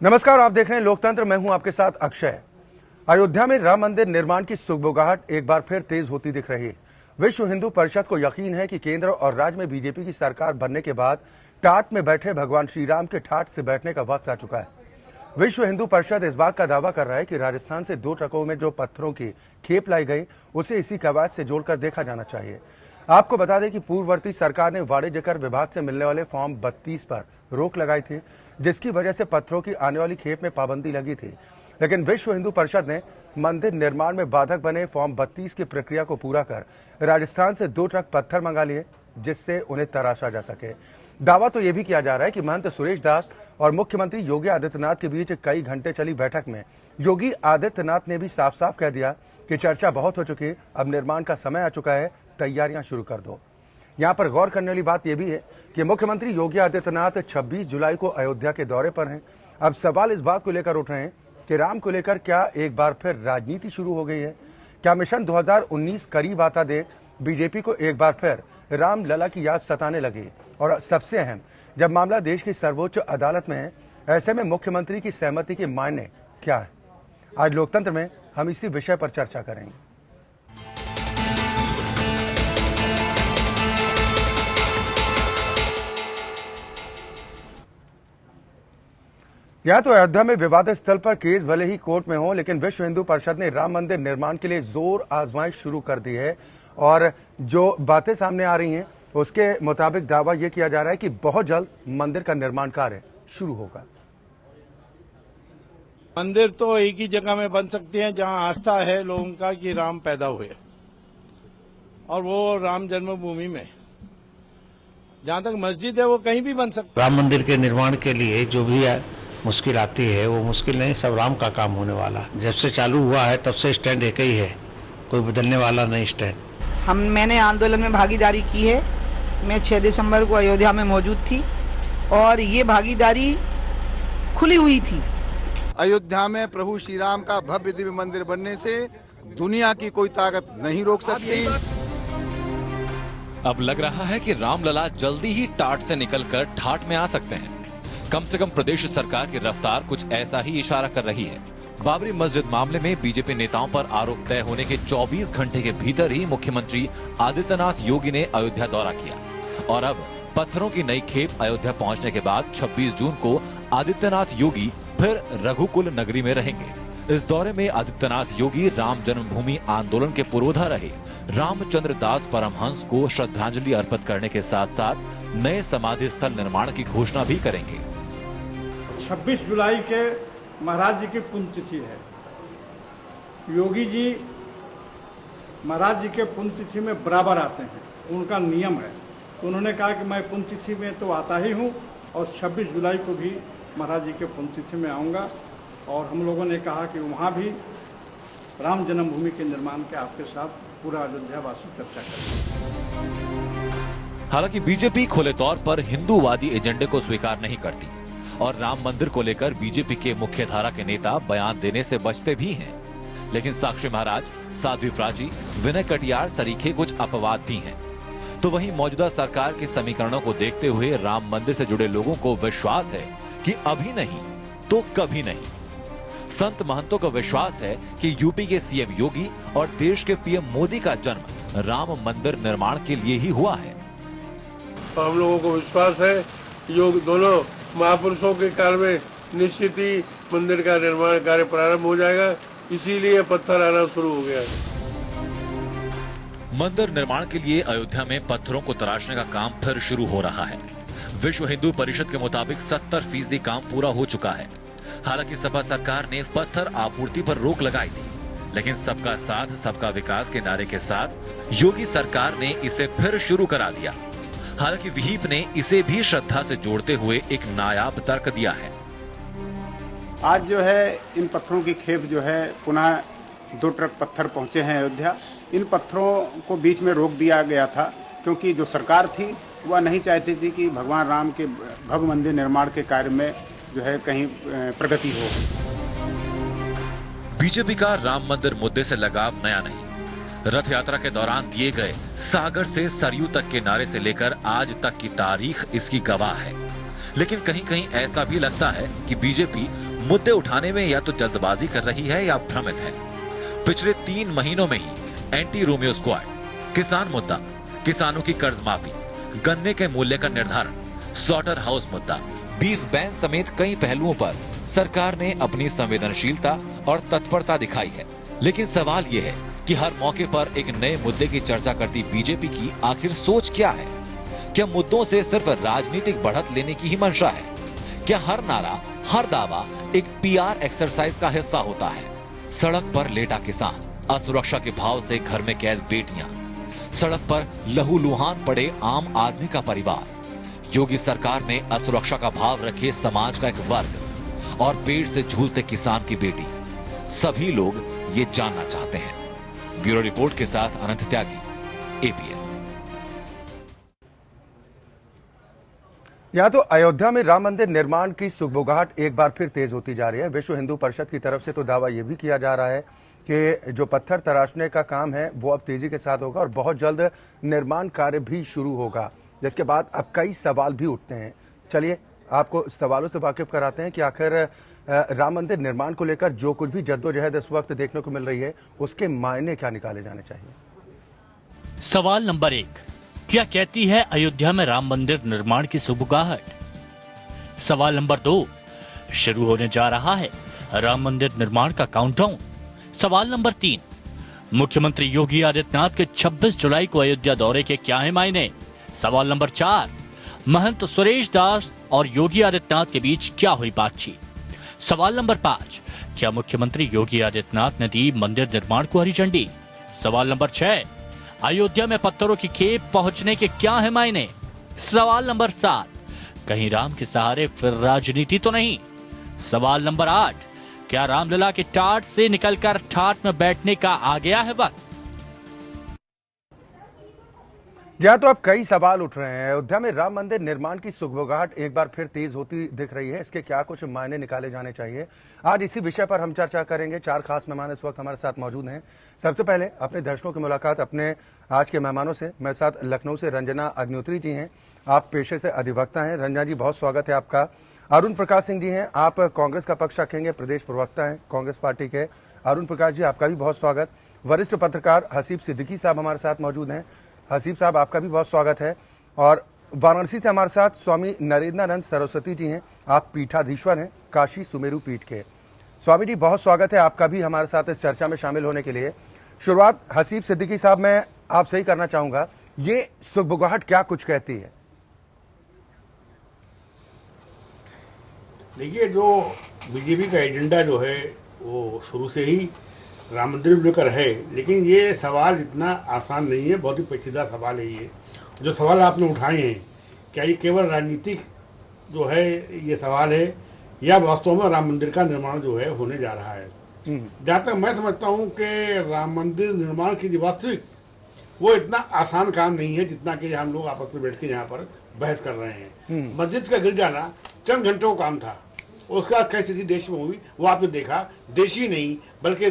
नमस्कार, आप देख रहे हैं लोकतंत्र। मैं हूं आपके साथ अक्षय। अयोध्या में राम मंदिर निर्माण की सुगबुगाहट एक बार फिर तेज होती दिख रही है। विश्व हिंदू परिषद को यकीन है कि केंद्र और राज्य में बीजेपी की सरकार बनने के बाद टाट में बैठे भगवान श्री राम के ठाट से बैठने का वक्त आ चुका है। विश्व हिंदू परिषद इस बात का दावा कर रहा है कि राजस्थान से 2 ट्रकों में जो पत्थरों की खेप लाई गई उसे इसी कवायद से जोड़कर देखा जाना चाहिए। आपको बता दें कि पूर्ववर्ती सरकार ने वाणिज्यकर विभाग से मिलने वाले फॉर्म 32 पर रोक लगाई थी, जिसकी वजह से पत्थरों की आने वाली खेप में पाबंदी लगी थी। लेकिन विश्व हिंदू परिषद ने मंदिर निर्माण में बाधक बने फॉर्म 32 की प्रक्रिया को पूरा कर राजस्थान से 2 ट्रक पत्थर मंगा लिए, जिससे उन्हें तराशा जा सके। दावा तो यह भी किया जा रहा है कि महंत सुरेश दास और मुख्यमंत्री योगी आदित्यनाथ के बीच कई घंटे चली बैठक में योगी आदित्यनाथ ने भी साफ साफ कह दिया कि चर्चा बहुत हो चुकी, अब निर्माण का समय आ चुका है, तैयारियां शुरू कर दो। यहां पर गौर करने वाली बात यह भी है कि मुख्यमंत्री योगी आदित्यनाथ 26 जुलाई को अयोध्या के दौरे पर हैं। अब सवाल इस बात को लेकर उठ रहे हैं कि राम को लेकर क्या एक बार फिर राजनीति शुरू हो गई है? क्या मिशन 2019 करीब आता देख बीजेपी को एक बार फिर राम लला की याद सताने लगी? और सबसे अहम, जब मामला देश की सर्वोच्च अदालत में है, ऐसे में मुख्यमंत्री की सहमति के मायने क्या है? आज लोकतंत्र में हम इसी विषय पर चर्चा करेंगे। या तो अयोध्या में विवादित स्थल पर केस भले ही कोर्ट में हो, लेकिन विश्व हिंदू परिषद ने राम मंदिर निर्माण के लिए जोर आजमाइश शुरू कर दी है। और जो बातें सामने आ रही हैं उसके मुताबिक दावा यह किया जा रहा है कि बहुत जल्द मंदिर का निर्माण कार्य शुरू होगा। मंदिर तो एक ही जगह में बन सकती है जहां आस्था है लोगों का कि राम पैदा हुए, और वो राम जन्मभूमि में। जहां तक मस्जिद है वो कहीं भी बन सकता है। राम मंदिर के निर्माण के लिए जो भी मुश्किल आती है वो मुश्किल नहीं, सब राम का काम होने वाला। जब से चालू हुआ है तब से स्टैंड एक ही है, कोई बदलने वाला नहीं स्टैंड। मैंने आंदोलन में भागीदारी की है। मैं 6 दिसंबर को अयोध्या में मौजूद थी और ये भागीदारी खुली हुई थी। अयोध्या में प्रभु श्री राम का भव्य दिव्य मंदिर बनने से दुनिया की कोई ताकत नहीं रोक सकती। अब लग रहा है कि रामलला जल्दी ही टाट से निकलकर ठाट में आ सकते हैं। कम से कम प्रदेश सरकार की रफ्तार कुछ ऐसा ही इशारा कर रही है। बाबरी मस्जिद मामले में बीजेपी नेताओं पर आरोप तय होने के 24 घंटे के भीतर ही मुख्यमंत्री आदित्यनाथ योगी ने अयोध्या दौरा किया, और अब पत्थरों की नई खेप अयोध्या पहुंचने के बाद 26 जून को आदित्यनाथ योगी फिर रघुकुल नगरी में रहेंगे। इस दौरे में आदित्यनाथ योगी राम जन्मभूमि आंदोलन के पुरोधा रहे रामचंद्र दास परमहंस को श्रद्धांजलि अर्पित करने के साथ साथ नए समाधि स्थल निर्माण की घोषणा भी करेंगे। 26 जुलाई के महाराज जी की पुण्यतिथि है। योगी जी महाराज जी के पुण्यतिथि में बराबर आते हैं, उनका नियम है। तो उन्होंने कहा कि मैं पुण्यतिथि में तो आता ही हूँ और 26 जुलाई को भी महाराज जी के पुण्यतिथि में आऊँगा। और हम लोगों ने कहा कि वहाँ भी राम जन्मभूमि के निर्माण के आपके साथ पूरा अयोध्यावासी चर्चा करेंगे। हालांकि बीजेपी खुले तौर पर हिंदूवादी एजेंडे को स्वीकार नहीं करती और राम मंदिर को लेकर बीजेपी के मुख्य धारा के नेता बयान देने से बचते भी हैं। लेकिन साक्षी महाराज, साध्वी प्राची, विनय कटियार सरीखे कुछ अपवाद भी हैं। तो वहीं मौजूदा सरकार के समीकरणों को देखते हुए राम मंदिर से जुड़े लोगों को विश्वास है कि अभी नहीं तो कभी नहीं। संत महंतों का विश्वास है कि यूपी के सीएम योगी और देश के पीएम मोदी का जन्म राम मंदिर निर्माण के लिए ही हुआ है। हम लोगों को विश्वास है योग दोनों महापुरुषों के काल में निश्चित ही मंदिर का निर्माण कार्य प्रारंभ हो जाएगा, इसीलिए पत्थर आना शुरू हो गया है। मंदिर निर्माण के लिए अयोध्या में पत्थरों को तराशने का काम फिर शुरू हो रहा है। विश्व हिंदू परिषद के मुताबिक 70% काम पूरा हो चुका है। हालांकि सपा सरकार ने पत्थर आपूर्ति पर रोक लगाई थी, लेकिन सबका साथ सबका विकास के नारे के साथ योगी सरकार ने इसे फिर शुरू करा दिया। हालांकि विहिप ने इसे भी श्रद्धा से जोड़ते हुए एक नायाब तर्क दिया है। आज जो है इन पत्थरों की खेप जो है पुनः 2 ट्रक पत्थर पहुंचे हैं अयोध्या। इन पत्थरों को बीच में रोक दिया गया था क्योंकि जो सरकार थी वह नहीं चाहती थी कि भगवान राम के भव्य मंदिर निर्माण के कार्य में जो है कहीं प्रगति हो। बीजेपी का राम मंदिर मुद्दे से लगाव नया नहीं। रथ यात्रा के दौरान दिए गए सागर से सरयू तक के नारे से लेकर आज तक की तारीख इसकी गवाह है। लेकिन कहीं कहीं ऐसा भी लगता है कि बीजेपी मुद्दे उठाने में या तो जल्दबाजी कर रही है या भ्रमित है। पिछले 3 महीनों में ही एंटी रोमियो स्क्वाड, किसान मुद्दा, किसानों की कर्ज माफी, गन्ने के मूल्य का निर्धारण, स्लॉटर हाउस मुद्दा, बीफ बैन समेत कई पहलुओं पर सरकार ने अपनी संवेदनशीलता और तत्परता दिखाई है। लेकिन सवाल ये है कि हर मौके पर एक नए मुद्दे की चर्चा करती बीजेपी की आखिर सोच क्या है? क्या मुद्दों से सिर्फ राजनीतिक बढ़त लेने की ही मंशा है? क्या हर नारा, हर दावा एक पीआर एक्सरसाइज का हिस्सा होता है? सड़क पर लेटा किसान, असुरक्षा के भाव से घर में कैद बेटियां, सड़क पर लहूलुहान पड़े आम आदमी का परिवार, योगी सरकार में असुरक्षा का भाव रखे समाज का एक वर्ग और पेड़ से झूलते किसान की बेटी, सभी लोग ये जानना चाहते हैं। ब्यूरो रिपोर्ट के साथ अनंत त्यागी, एपीएन। यहाँ तो अयोध्या में राम मंदिर निर्माण की सुगबुगाहट एक बार फिर तेज होती जा रही है। विश्व हिंदू परिषद की तरफ से तो दावा यह भी किया जा रहा है कि जो पत्थर तराशने का काम है वो अब तेजी के साथ होगा और बहुत जल्द निर्माण कार्य भी शुरू होगा, जिसके बाद अब कई सवाल भी उठते हैं। चलिए आपको सवालों से वाकिफ कराते हैं कि आखिर राम मंदिर निर्माण को लेकर जो कुछ भी जद्दोजहद इस वक्त देखने को मिल रही है उसके मायने क्या निकाले जाने चाहिए। सवाल नंबर 1, क्या कहती है अयोध्या में राम मंदिर निर्माण की सुगबुगाहट? सवाल नंबर 2, शुरू होने जा रहा है राम मंदिर निर्माण का काउंटडाउन। सवाल नंबर 3, मुख्यमंत्री योगी आदित्यनाथ के 26 जुलाई को अयोध्या दौरे के क्या है मायने? सवाल नंबर 4, महंत सुरेश दास और योगी आदित्यनाथ के बीच क्या हुई बातचीत? सवाल नंबर 5, क्या मुख्यमंत्री योगी आदित्यनाथ ने दी मंदिर निर्माण को हरी झंडी? सवाल नंबर 6, अयोध्या में पत्थरों की खेप पहुंचने के क्या है मायने? सवाल नंबर 7, कहीं राम के सहारे फिर राजनीति तो नहीं? सवाल नंबर 8, क्या रामलला के टाट से निकलकर ठाट में बैठने का आ गया है वक्त? यहाँ तो अब कई सवाल उठ रहे हैं। अयोध्या में राम मंदिर निर्माण की सुगबुगाहट एक बार फिर तेज होती दिख रही है। इसके क्या कुछ मायने निकाले जाने चाहिए, आज इसी विषय पर हम चर्चा करेंगे। 4 खास मेहमान इस वक्त हमारे साथ मौजूद हैं। सबसे पहले अपने दर्शकों की मुलाकात अपने आज के मेहमानों से। मेरे साथ लखनऊ से रंजना अग्निहोत्री जी हैं, आप पेशे से अधिवक्ता हैं। रंजना जी, बहुत स्वागत है आपका। अरुण प्रकाश सिंह जी हैं, आप कांग्रेस का पक्ष रखेंगे, प्रदेश प्रवक्ता हैं कांग्रेस पार्टी के। अरुण प्रकाश जी, आपका भी बहुत स्वागत। वरिष्ठ पत्रकार हसीब सिद्दीकी साहब हमारे साथ मौजूद हैं। हसीब साहब, आपका भी बहुत स्वागत है। और वाराणसी से हमारे साथ स्वामी नरेंद्रानंद सरस्वती जी हैं, आप पीठाधीश्वर हैं काशी सुमेरु पीठ के। स्वामी जी, बहुत स्वागत है आपका भी हमारे साथ इस चर्चा में शामिल होने के लिए। शुरुआत हसीब सिद्दीकी साहब मैं आपसे ही करना चाहूँगा, ये सुगबुगाहट क्या कुछ कहती है? देखिए, जो बीजेपी का एजेंडा जो है वो शुरू से ही राम मंदिर को लेकर है, लेकिन ये सवाल इतना आसान नहीं है, बहुत ही पेचीदा सवाल है। ये जो सवाल आपने उठाए हैं, क्या ये केवल राजनीतिक जो है ये सवाल है या वास्तव में राम मंदिर का निर्माण जो है होने जा रहा है? जहाँ तक मैं समझता हूँ कि राम मंदिर निर्माण की जो वास्तविक वो इतना आसान काम नहीं है जितना कि हम लोग आपस में बैठ के यहाँ पर बहस कर रहे हैं। मस्जिद का गिर जाना चंद घंटों का काम था, उसके बाद कैसी स्थिति देश में हुई वो आपने देखा। देश ही नहीं बल्कि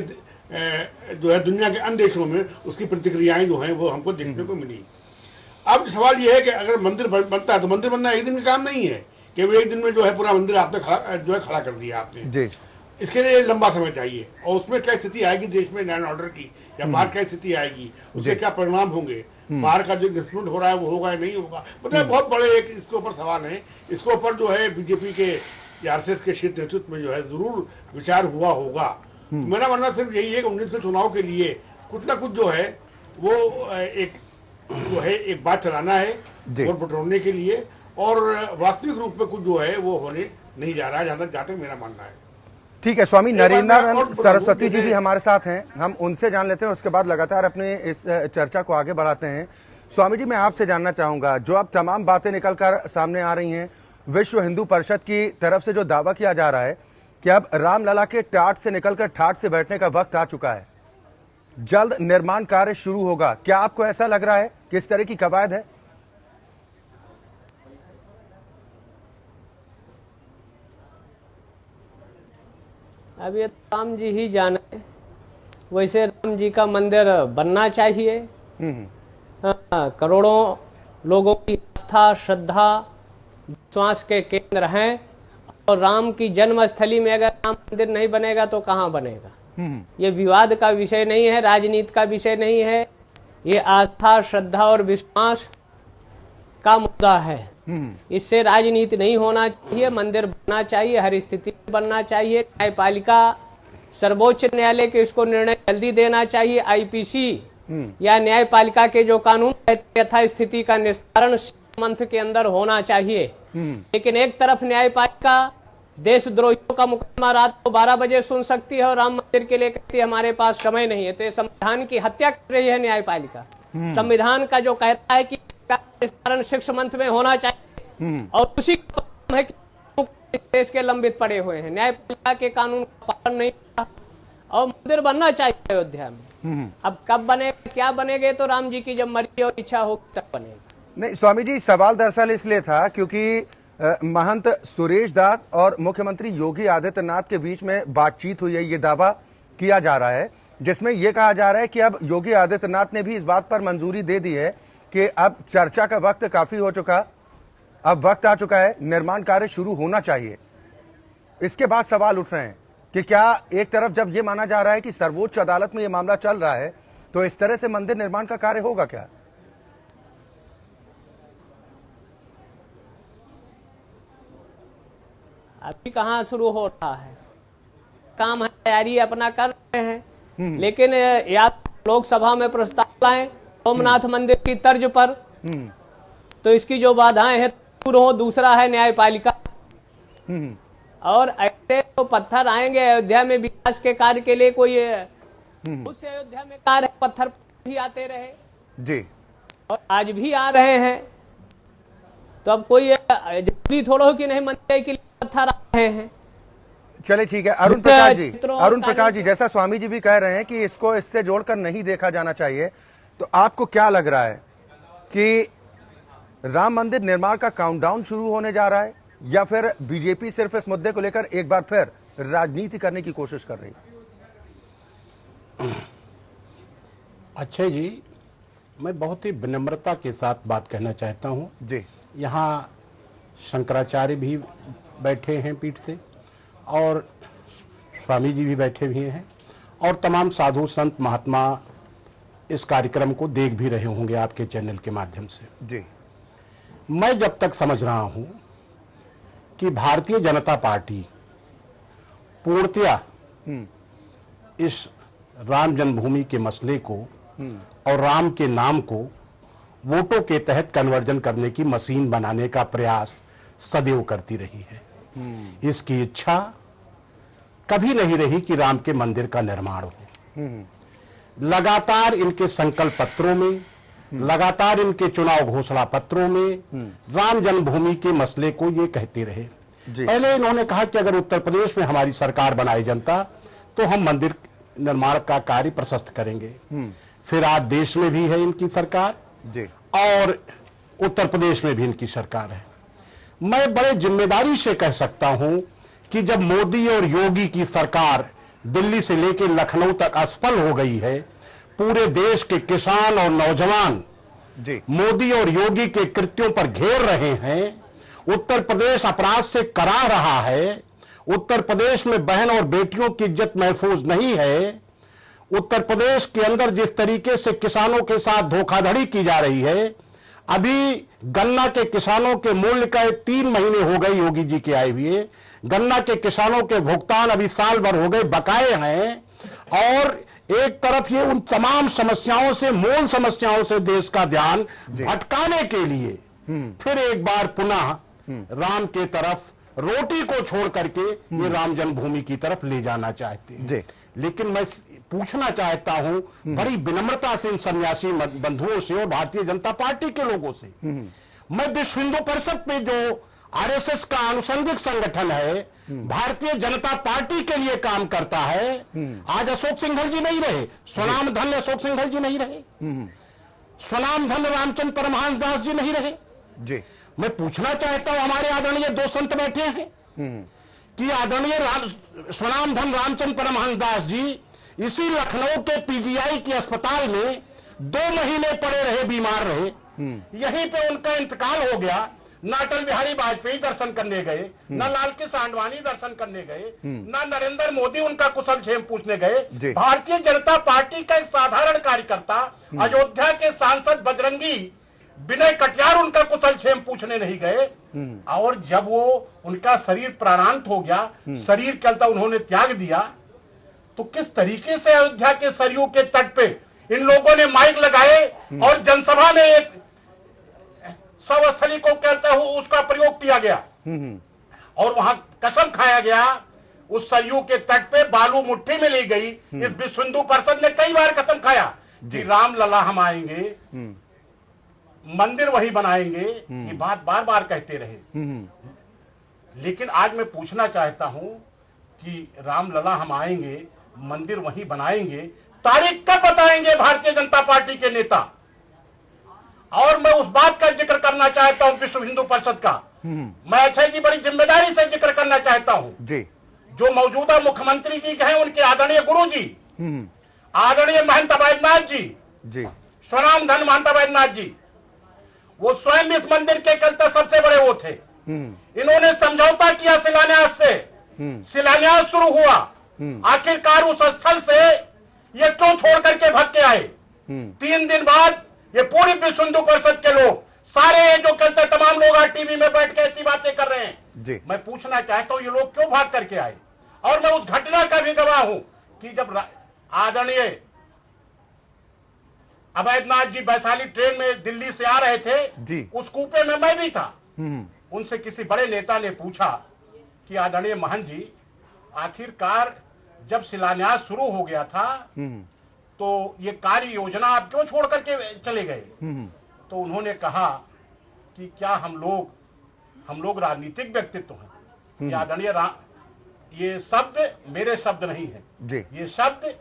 जो है दुनिया के अन्य देशों में उसकी प्रतिक्रियाएं जो हैं वो हमको देखने को मिली। अब सवाल ये है कि अगर मंदिर बनता है तो मंदिर बनना एक दिन का काम नहीं है कि वो एक दिन में जो है पूरा मंदिर आपने खड़ा कर दिया आपने जी। इसके लिए लंबा समय चाहिए और उसमें क्या स्थिति आएगी देश में लॉ एंड ऑर्डर की, या बाहर क्या स्थिति आएगी, उसके क्या परिणाम होंगे, बाहर का जो इन्वेस्टमेंट हो रहा है वो होगा या नहीं होगा, मतलब बहुत बड़े एक इसके ऊपर सवाल है। इसके ऊपर जो है बीजेपी के आरएसएस के शीर्ष नेतृत्व में जो है जरूर विचार हुआ होगा। मेरा मानना सिर्फ यही है कि 19 के चुनाव के लिए कुछ ना कुछ जो है वो एक बात चलाना है वोट बटोरने के लिए, और वास्तविक रूप में कुछ जो है वो होने नहीं जा रहा है, जहाँ तक मेरा मानना है। ठीक है, स्वामी नरेंद्रानंद सरस्वती जी भी हमारे साथ हैं, हम उनसे जान लेते हैं, उसके बाद लगातार अपने इस चर्चा को आगे बढ़ाते हैं। स्वामी जी, मैं आपसे जानना चाहूंगा, जो अब तमाम बातें निकल कर सामने आ रही हैं, विश्व हिंदू परिषद की तरफ से जो दावा किया जा रहा है कि अब रामलला के टाट से निकलकर ठाट से बैठने का वक्त आ चुका है, जल्द निर्माण कार्य शुरू होगा, क्या आपको ऐसा लग रहा है कि इस तरह की कवायद है? अब ये राम जी ही जाने, वैसे राम जी का मंदिर बनना चाहिए। करोड़ों लोगों की आस्था, श्रद्धा, विश्वास के केंद्र हैं और राम की जन्मस्थली में अगर राम मंदिर नहीं बनेगा तो कहाँ बनेगा। ये विवाद का विषय नहीं है, राजनीति का विषय नहीं है, ये आस्था, श्रद्धा और विश्वास का मुद्दा है। इससे राजनीति नहीं होना चाहिए, मंदिर बनना चाहिए, हर स्थिति में बनना चाहिए। न्यायपालिका, सर्वोच्च न्यायालय के इसको निर्णय जल्दी देना चाहिए। आईपीसी या न्यायपालिका के जो कानून यथा स्थिति का निस्तारण मंथ के अंदर होना चाहिए। लेकिन एक तरफ न्यायपालिका देशद्रोहियों का मुकदमा रात को 12 बजे सुन सकती है और राम मंदिर के लिए कहती है हमारे पास समय नहीं है, तो ये संविधान की हत्या कर रही है न्यायपालिका। संविधान का जो कहता है कि निस्तारण 6 मंथ में होना चाहिए और उसी का है कि देश के लंबित पड़े हुए हैं, न्यायपालिका के कानून का पालन नहीं और मंदिर बनना चाहिए अयोध्या में। अब कब बनेगा, क्या बनेगा, तो राम जी की जब मर्जी और इच्छा होगी तब बनेगा। नहीं स्वामी जी, सवाल दरअसल इसलिए था क्योंकि महंत सुरेश दास और मुख्यमंत्री योगी आदित्यनाथ के बीच में बातचीत हुई है, ये दावा किया जा रहा है, जिसमें यह कहा जा रहा है कि अब योगी आदित्यनाथ ने भी इस बात पर मंजूरी दे दी है कि अब चर्चा का वक्त काफी हो चुका, अब वक्त आ चुका है, निर्माण कार्य शुरू होना चाहिए। इसके बाद सवाल उठ रहे हैं कि क्या एक तरफ जब ये माना जा रहा है कि सर्वोच्च अदालत में ये मामला चल रहा है, तो इस तरह से मंदिर निर्माण का कार्य होगा क्या? अभी कहाँ शुरू हो रहा है, काम है, तैयारी अपना कर रहे हैं। लेकिन या लोकसभा में प्रस्ताव लाएं सोमनाथ मंदिर की तर्ज पर, तो इसकी जो बाधाएं हैं दूर हो। दूसरा है न्यायपालिका, और ऐसे तो पत्थर आएंगे अयोध्या में विकास के कार्य के लिए, कोई उससे अयोध्या में कार्य पत्थर भी आते रहे जी, और आज भी आ रहे हैं। तो अब कोई जरूरी थोड़ा हो कि नहीं मंदिर के लिए पत्थर आ रहे हैं। चलिए ठीक है। अरुण प्रकाश जी, जैसा स्वामी जी भी कह रहे हैं कि इसको इससे जोड़कर नहीं देखा जाना चाहिए, तो आपको क्या लग रहा है कि राम मंदिर निर्माण का काउंटडाउन शुरू होने जा रहा है, या फिर बीजेपी सिर्फ इस मुद्दे को लेकर एक बार फिर राजनीति करने की कोशिश कर रही है? अक्षय जी, मैं बहुत ही विनम्रता के साथ बात कहना चाहता हूँ जी। यहाँ शंकराचार्य भी बैठे हैं पीठ से, और स्वामी जी भी बैठे हुए हैं, और तमाम साधु संत महात्मा इस कार्यक्रम को देख भी रहे होंगे आपके चैनल के माध्यम से जी। मैं जब तक समझ रहा हूं कि भारतीय जनता पार्टी पूर्णतया इस राम जन्मभूमि के मसले को और राम के नाम को वोटों के तहत कन्वर्जन करने की मशीन बनाने का प्रयास सदैव करती रही है। इसकी इच्छा कभी नहीं रही कि राम के मंदिर का निर्माण हो। लगातार इनके संकल्प पत्रों में, लगातार इनके चुनाव घोषणा पत्रों में राम जन्मभूमि के मसले को ये कहते रहे। पहले इन्होंने कहा कि अगर उत्तर प्रदेश में हमारी सरकार बनाई जनता तो हम मंदिर निर्माण का कार्य प्रशस्त करेंगे। फिर आज देश में भी है इनकी सरकार जी, और उत्तर प्रदेश में भी इनकी सरकार है। मैं बड़े जिम्मेदारी से कह सकता हूं कि जब मोदी और योगी की सरकार दिल्ली से लेकर लखनऊ तक असफल हो गई है, पूरे देश के किसान और नौजवान जी मोदी और योगी के कृत्यों पर घेर रहे हैं, उत्तर प्रदेश अपराध से करा रहा है, उत्तर प्रदेश में बहन और बेटियों की इज्जत महफूज नहीं है, उत्तर प्रदेश के अंदर जिस तरीके से किसानों के साथ धोखाधड़ी की जा रही है, अभी गन्ना के किसानों के मूल्य का 3 महीने हो गए योगी जी के आए हुए, गन्ना के किसानों के भुगतान अभी साल भर हो गए बकाए हैं, और एक तरफ ये उन तमाम समस्याओं से, मूल समस्याओं से देश का ध्यान भटकाने के लिए फिर एक बार पुनः राम के तरफ, रोटी को छोड़ करके ये राम जन्मभूमि की तरफ ले जाना चाहते हैं। लेकिन मैं पूछना चाहता हूं बड़ी विनम्रता से इन सन्यासी बंधुओं से और भारतीय जनता पार्टी के लोगों से, मैं विश्व हिंदू परिषद पे जो आरएसएस का आनुषंगिक संगठन है, भारतीय जनता पार्टी के लिए काम करता है, आज अशोक सिंघल जी नहीं रहे, स्वनाम धन्य अशोक सिंघल जी नहीं रहे, स्वनाम धन्य रामचंद्र परमहंस दास जी नहीं रहे जी। मैं पूछना चाहता हूं, हमारे आदरणीय 2 संत बैठे हैं कि आदरणीय स्वनाम धन्य रामचंद्र परमहंस दास जी इसी लखनऊ के पीजीआई के अस्पताल में 2 महीने पड़े रहे, बीमार रहे, यहीं पे उनका इंतकाल हो गया। न अटल बिहारी वाजपेयी दर्शन करने गए, न लाल कृष्ण आडवाणी दर्शन करने गए, न नरेंद्र मोदी उनका कुशल क्षेम पूछने गए। भारतीय जनता पार्टी का एक साधारण कार्यकर्ता, अयोध्या के सांसद बजरंगी विनय कटियार उनका कुशल क्षेम पूछने नहीं गए। और जब वो उनका शरीर प्राणांत हो गया, शरीर चलता उन्होंने त्याग दिया, तो किस तरीके से अयोध्या के सरयू के तट पे इन लोगों ने माइक लगाए और जनसभा में एक स्थली को कहते हो उसका प्रयोग किया गया और वहां कसम खाया गया। उस सरयू के तट पे बालू मुट्ठी में ली गई। इस विश्व हिंदू परिषद ने कई बार कसम खाया कि रामलला हम आएंगे, मंदिर वही बनाएंगे, ये बात बार बार कहते रहे। लेकिन आज मैं पूछना चाहता हूं कि रामलला हम आएंगे, मंदिर वही बनाएंगे, तारीख कब बताएंगे भारतीय जनता पार्टी के नेता? और मैं उस बात का जिक्र करना चाहता हूं विश्व हिंदू परिषद का, मैं अक्षय जी बड़ी जिम्मेदारी से जिक्र करना चाहता हूं जी। जो मौजूदा मुख्यमंत्री जी हैं उनके आदरणीय गुरु जी, आदरणीय महंत अवैधनाथ जी, स्वनाम धन महंत अवैधनाथ जी, वो स्वयं इस मंदिर के चलते सबसे बड़े वो थे। इन्होंने समझौता किया शिलान्यास से, शिलान्यास शुरू हुआ, आखिरकार उस स्थल से ये क्यों छोड़ करके भाग के आए? 3 दिन बाद ये पूरी विश्व हिंदू परिषद के लोग सारे जो कहते तमाम लोग आज टीवी में बैठ के ऐसी बातें कर रहे हैं। मैं पूछना चाहता हूं ये लोग क्यों भाग करके आए? और मैं उस घटना का भी गवाह हूं कि जब आदरणीय अवैधनाथ जी वैशाली ट्रेन में दिल्ली से आ रहे थे, उस कूपे में मैं भी था। उनसे किसी बड़े नेता ने पूछा कि आदरणीय महंत जी, आखिरकार जब शिलान्यास शुरू हो गया था तो ये कार्य योजना आप क्यों छोड़ करके चले गए? तो उन्होंने कहा कि क्या हम लोग राजनीतिक व्यक्तित्व हैं? आदरणीय ये शब्द मेरे शब्द नहीं है, ये शब्द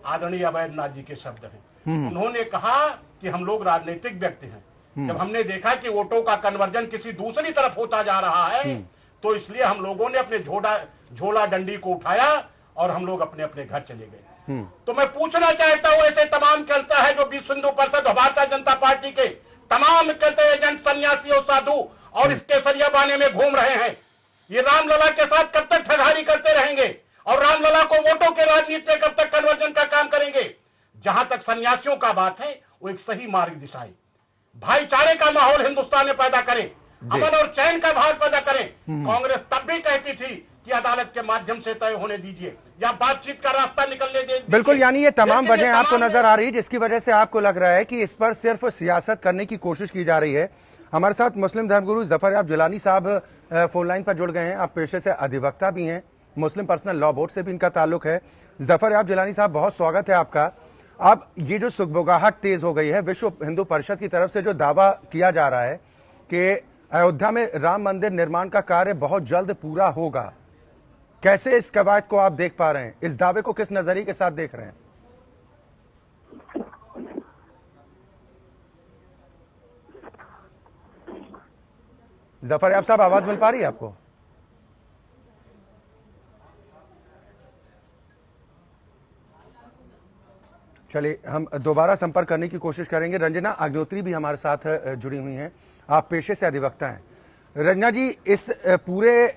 आदरणीय अवैधनाथ जी के शब्द हैं। उन्होंने कहा कि हम लोग राजनीतिक व्यक्ति हैं। जब हमने देखा कि वोटों का कन्वर्जन किसी दूसरी तरफ होता जा रहा है, तो इसलिए हम लोगों ने अपने झोला डंडी को उठाया और हम लोग अपने अपने घर चले गए। तो मैं पूछना चाहता हूं, ऐसे तमाम चलता है जो विश्व हिंदू परिषद भारतीय जनता पार्टी के तमाम चलते एजेंट, सन्यासी और साधु और इसके सरिया बाने में घूम रहे हैं, ये रामलला के साथ कब तक ठगारी करते रहेंगे और रामलला को वोटों के राजनीति में कब तक कन्वर्जन का काम करेंगे? जहां तक सन्यासियों का बात है, वो एक सही मार्ग दिशाएं, भाईचारे का माहौल हिंदुस्तान में पैदा करें, अमन और चैन का भाव पैदा करें। कांग्रेस तब भी कहती थी कि अदालत के माध्यम से तय होने दीजिए या बातचीत का रास्ता निकलने दीजिए। बिल्कुल, यानी ये तमाम वजह आपको नजर आ रही है जिसकी वजह से आपको लग रहा है कि इस पर सिर्फ सियासत करने की कोशिश की जा रही है। हमारे साथ मुस्लिम धर्मगुरु जफर याब जिलानी साहब फोन लाइन पर जुड़ गए हैं। आप पेशे से अधिवक्ता भी हैं, मुस्लिम पर्सनल लॉ बोर्ड से भी इनका ताल्लुक है। जफर याब जिलानी साहब, बहुत स्वागत है आपका। अब ये जो सुगबुगाहट तेज हो गई है, विश्व हिंदू परिषद की तरफ से जो दावा किया जा रहा है कि अयोध्या में राम मंदिर निर्माण का कार्य बहुत जल्द पूरा होगा, कैसे इस कवायद को आप देख पा रहे हैं? इस दावे को किस नजरिए के साथ देख रहे हैं? जफर याब साहब, आवाज मिल पा रही है आपको? चलिए, हम दोबारा संपर्क करने की कोशिश करेंगे। रंजना अग्निहोत्री भी हमारे साथ जुड़ी हुई हैं, आप पेशे से अधिवक्ता हैं। रंजना जी, इस पूरे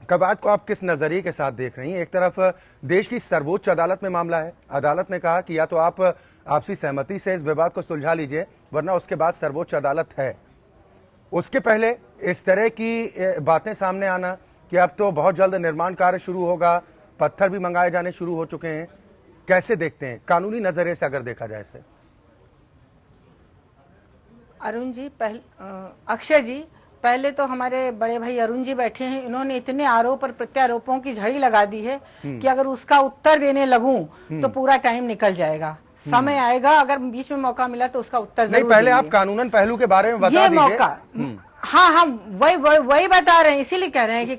कवायद को आप किस नज़रिए के साथ देख रही हैं? एक तरफ देश की सर्वोच्च अदालत में मामला है, अदालत ने कहा कि या तो आप आपसी सहमति से इस विवाद को सुलझा लीजिए, वरना उसके बाद सर्वोच्च अदालत है। उसके पहले इस तरह की बातें सामने आना कि अब तो बहुत जल्द निर्माण कार्य शुरू होगा, पत्थर भी मंगाए जाने शुरू हो चुके हैं, कैसे देखते हैं कानूनी नजरिए से अगर देखा जाए इसे? अरुण जी, अक्षय जी, पहले तो हमारे बड़े भाई अरुण जी बैठे हैं, इन्होंने इतने आरोप और प्रत्यारोपों की झड़ी लगा दी है कि अगर उसका उत्तर देने लगूं तो पूरा टाइम निकल जाएगा। समय आएगा, अगर बीच में मौका मिला तो उसका उत्तर जरूर नहीं, पहले आप कानूनन पहलू के बारे में बता दीजिए। मौका, हाँ, वही बता रहे हैं, इसीलिए कह रहे हैं कि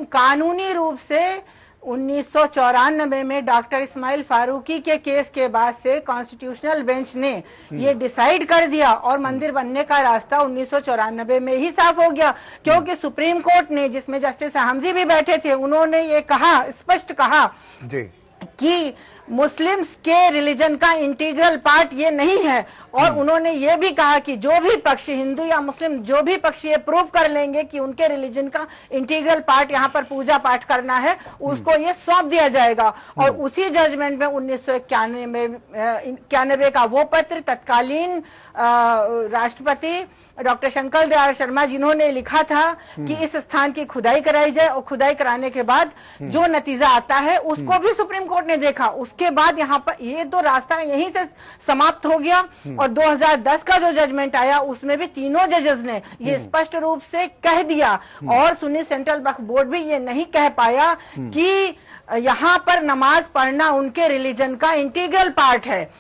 कानूनी रूप से 1994 में डॉक्टर इस्माइल फारूकी के केस के बाद से कॉन्स्टिट्यूशनल बेंच ने ये डिसाइड कर दिया और मंदिर बनने का रास्ता 1994 में ही साफ हो गया, क्योंकि सुप्रीम कोर्ट ने, जिसमें जस्टिस हमजी भी बैठे थे, उन्होंने ये कहा, स्पष्ट कहा कि मुस्लिम्स के रिलीजन का इंटीग्रल पार्ट ये नहीं है। और उन्होंने ये भी कहा कि जो भी पक्ष, हिंदू या मुस्लिम, जो भी पक्ष ये प्रूव कर लेंगे कि उनके रिलीजन का इंटीग्रल पार्ट यहाँ पर पूजा पाठ करना है, उसको ये सौंप दिया जाएगा। और उसी जजमेंट में 1991 का वो पत्र तत्कालीन राष्ट्रपति डॉक्टर शंकर दयाल शर्मा जिन्होंने लिखा था कि इस स्थान की खुदाई कराई जाए, और खुदाई कराने के बाद जो नतीजा आता है उसको भी सुप्रीम कोर्ट ने देखा। उसके बाद यहाँ पर ये तो रास्ता यहीं से समाप्त हो गया। और 2010 का जो जजमेंट आया उसमें भी तीनों जजेस ने ये स्पष्ट रूप से कह दिया, और सुन्नी सेंट्रल वक्फ बोर्ड भी ये नहीं कह पाया कि यहाँ पर नमाज पढ़ना उनके रिलीजन का इंटीग्रल पार्ट है।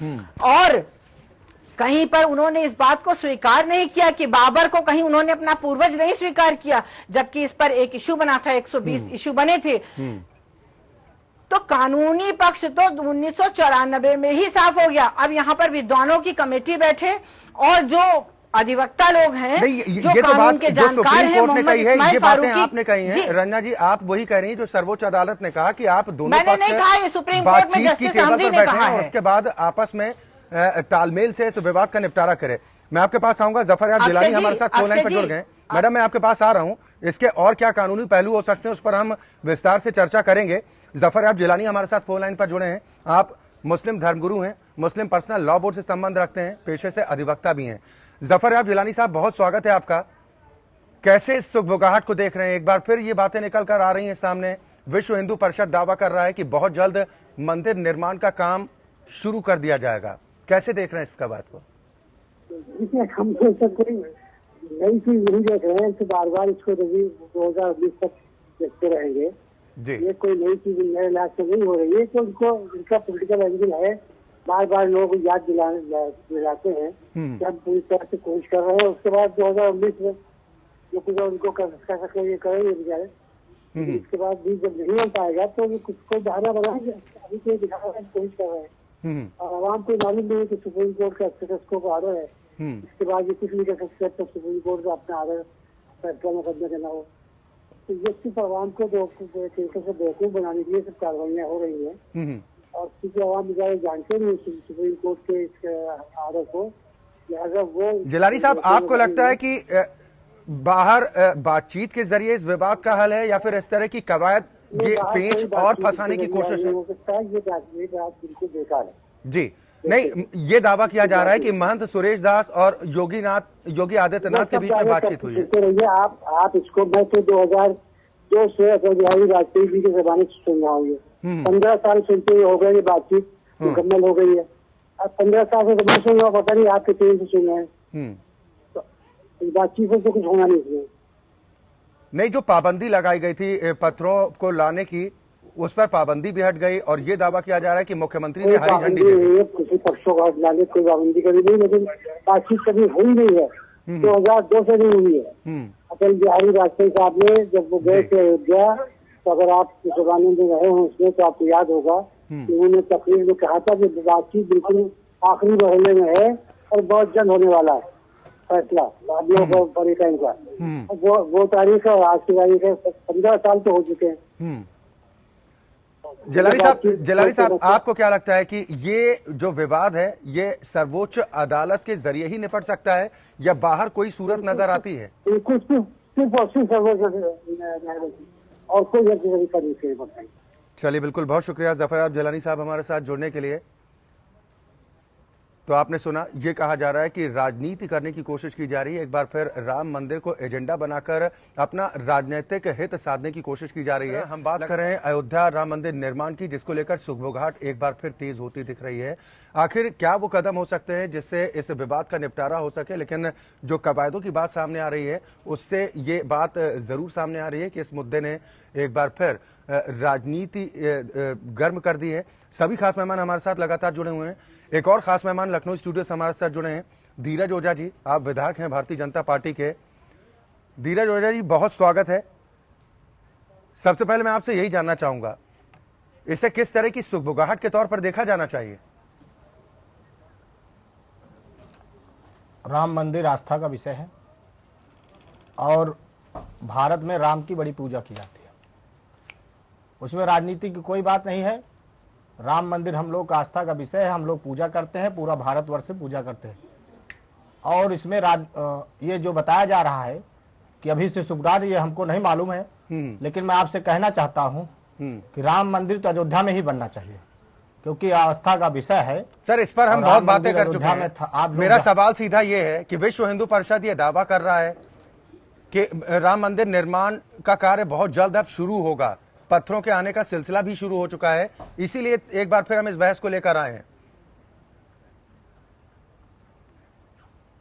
और कहीं पर उन्होंने इस बात को स्वीकार नहीं किया कि बाबर को कहीं उन्होंने अपना पूर्वज नहीं स्वीकार किया, जबकि इस पर एक इशू बना था, 120 इशू बने थे। तो कानूनी पक्ष तो 1994 में ही साफ हो गया। अब यहाँ पर विद्वानों की कमेटी बैठे और जो अधिवक्ता लोग हैं, जो ये तो कानून बात के जो जानकार सुप्रीम हैं, कोर्ट ने कही है, ये बातें फारूकी, आपने कही हैं रंजना जी, आप वही कह रही हैं जो सर्वोच्च अदालत ने कहा कि आप दोनों मैंने नहीं कहा, ये सुप्रीम कोर्ट में बातचीत की जस्टिस टेबल अहमदी पर ने बैठे कहा हैं और है। उसके बाद आपस में तालमेल से इस विवाद का निपटारा करें। मैं आपके पास आऊंगा, जफर याब जिलानी हमारे साथ फोन लाइन पर जुड़ गए। मैडम, मैं आपके पास आ रहा हूं, इसके और क्या कानूनी पहलू हो सकते हैं उस पर हम विस्तार से चर्चा करेंगे। जफर याब जिलानी हमारे साथ फोन लाइन पर जुड़े हैं। आप मुस्लिम धर्मगुरु हैं, मुस्लिम पर्सनल लॉ बोर्ड से संबंध रखते हैं, पेशे से अधिवक्ता भी हैं। जफर याब जिलानी साहब, बहुत स्वागत है आपका। कैसे इस सुगबुगाहट को देख रहे हैं? एक बार फिर ये बातें निकल कर आ रही हैं सामने। विश्व हिंदू परिषद दावा कर रहा है कि बहुत जल्द मंदिर निर्माण का काम शुरू कर दिया जाएगा। कैसे देख रहे हैं इसका बात को? हम तो सब कोई नई चीज नहीं देख रहे हैं, तो बार बार इसको 2020 तक देखते रहेंगे जी। ये कोई नई चीज मेरे लाख से नहीं हो रही है, तो उनको इनका पोलिटिकल एंगल है। बार बार लोग याद दिलाते हैं कि हम पूरी तरह से कोशिश कर रहे हैं। उसके बाद 2019 में जो कुछ उनको कर सके ये करेंगे बेचारे। इसके बाद भी जब नहीं हो पाएगा तो वो कुछ को बहाना बनाएंगे। अभी तो दिखाने की कोशिश कर रहे हैं और आवाम को मालूम नहीं है कि सुप्रीम कोर्ट का स्टेटस को आर्डर है। इसके बाद ये कुछ नहीं कर सकते तब सुप्रीम कोर्ट का अपना आर्डर फैसला मुकदमा करना हो। तो ये सिर्फ आवाम को तरीके से बेवकूफ बनाने के लिए सब कार्रवाइयाँ हो रही हैं। और क्योंकि आवाम बेचारे जानते नहीं सुप्रीम कोर्ट के आर्डर को, लिहाजा वो। जिलानी साहब, आपको लगता है कि बाहर बातचीत के जरिए इस विवाद का हल है, या फिर इस तरह की कवायद ये पेंच और फंसाने की कोशिश है? हो सकता है ये बात बिल्कुल बेकार है जी। नहीं, ये दावा किया जा रहा है कि महंत सुरेश दास और योगी आदित्यनाथ के बीच में बातचीत हुई है। रहिए आप इसको, मैं तो 2002 से अटल बिहारी वाजपेयी जी के जमाने से सुन रहा हूँ। 15 साल सुनते हुए हो गए, ये बातचीत मुकम्मल हो गई है। अब 15 साल से मैं सुन रहा हूँ, पता नहीं आपके ट्रेन से सुन रहे हैं। इस बातचीत से तो कुछ होना नहीं चाहिए। नहीं, जो पाबंदी लगाई गई थी पत्थरों को लाने की, उस पर पाबंदी भी हट गई और ये दावा किया जा रहा है कि मुख्यमंत्री ने हरी झंडी दे दी। किसी पक्षों को लाने कोई पाबंदी करी नहीं, लेकिन बातचीत कभी हुई नहीं है। 2002 से नहीं हुई है। अटल बिहारी वाजपेयी साहब ने जब वो गए थे अयोध्या, तो अगर आप जमाने में रहे हैं उसमें तो आपको याद होगा कि उन्होंने तकरीर में कहा था कि बातचीत बिल्कुल आखिरी महीने में है और बहुत जल्द होने वाला है फैसला वादियों पर टाइम का। वो तारीख है और आज की तारीख है, 15 साल तो हो चुके हैं। जिलानी साहब, आपको क्या लगता है कि ये जो विवाद है ये सर्वोच्च अदालत के जरिए ही निपट सकता है, या बाहर कोई सूरत नजर आती है? और कोई तरीका नहीं बताएंगे। चलिए, बिल्कुल, बहुत शुक्रिया जफर याब जिलानी साहब हमारे साथ जुड़ने के लिए। तो आपने सुना, ये कहा जा रहा है कि राजनीति करने की कोशिश की जा रही है। एक बार फिर राम मंदिर को एजेंडा बनाकर अपना राजनीतिक हित साधने की कोशिश की जा रही है। हम बात कर रहे हैं अयोध्या राम मंदिर निर्माण की, जिसको लेकर सुगबुगाहट एक बार फिर तेज होती दिख रही है। आखिर क्या वो कदम हो सकते हैं जिससे इस विवाद का निपटारा हो सके? लेकिन जो कवायदों की बात सामने आ रही है उससे ये बात जरूर सामने आ रही है कि इस मुद्दे ने एक बार फिर राजनीति गर्म कर दी है। सभी खास मेहमान हमारे साथ लगातार जुड़े हुए हैं। एक और खास मेहमान लखनऊ स्टूडियो से हमारे साथ जुड़े हैं, धीरज ओझा जी। आप विधायक हैं भारतीय जनता पार्टी के। धीरज ओझा जी, बहुत स्वागत है। सबसे पहले मैं आपसे यही जानना चाहूंगा, इसे किस तरह की सुगबुगाहट के तौर पर देखा जाना चाहिए? राम मंदिर आस्था का विषय है और भारत में राम की बड़ी पूजा की जाती है। उसमें राजनीति की कोई बात नहीं है। राम मंदिर हम लोग का आस्था का विषय है, हम लोग पूजा करते हैं, पूरा भारतवर्ष से पूजा करते हैं। और इसमें ये जो बताया जा रहा है कि अभी से सुबह ये हमको नहीं मालूम है, लेकिन मैं आपसे कहना चाहता हूँ कि राम मंदिर तो अयोध्या में ही बनना चाहिए, क्योंकि आस्था का विषय है। सर, इस पर हम बहुत बातें कर चुके हैं। आप मेरा सवाल सीधा ये है कि विश्व हिंदू परिषद ये दावा कर रहा है कि राम मंदिर निर्माण का कार्य बहुत जल्द अब शुरू होगा, पत्थरों के आने का सिलसिला भी शुरू हो चुका है, इसीलिए एक बार फिर हम इस बहस को लेकर आए हैं।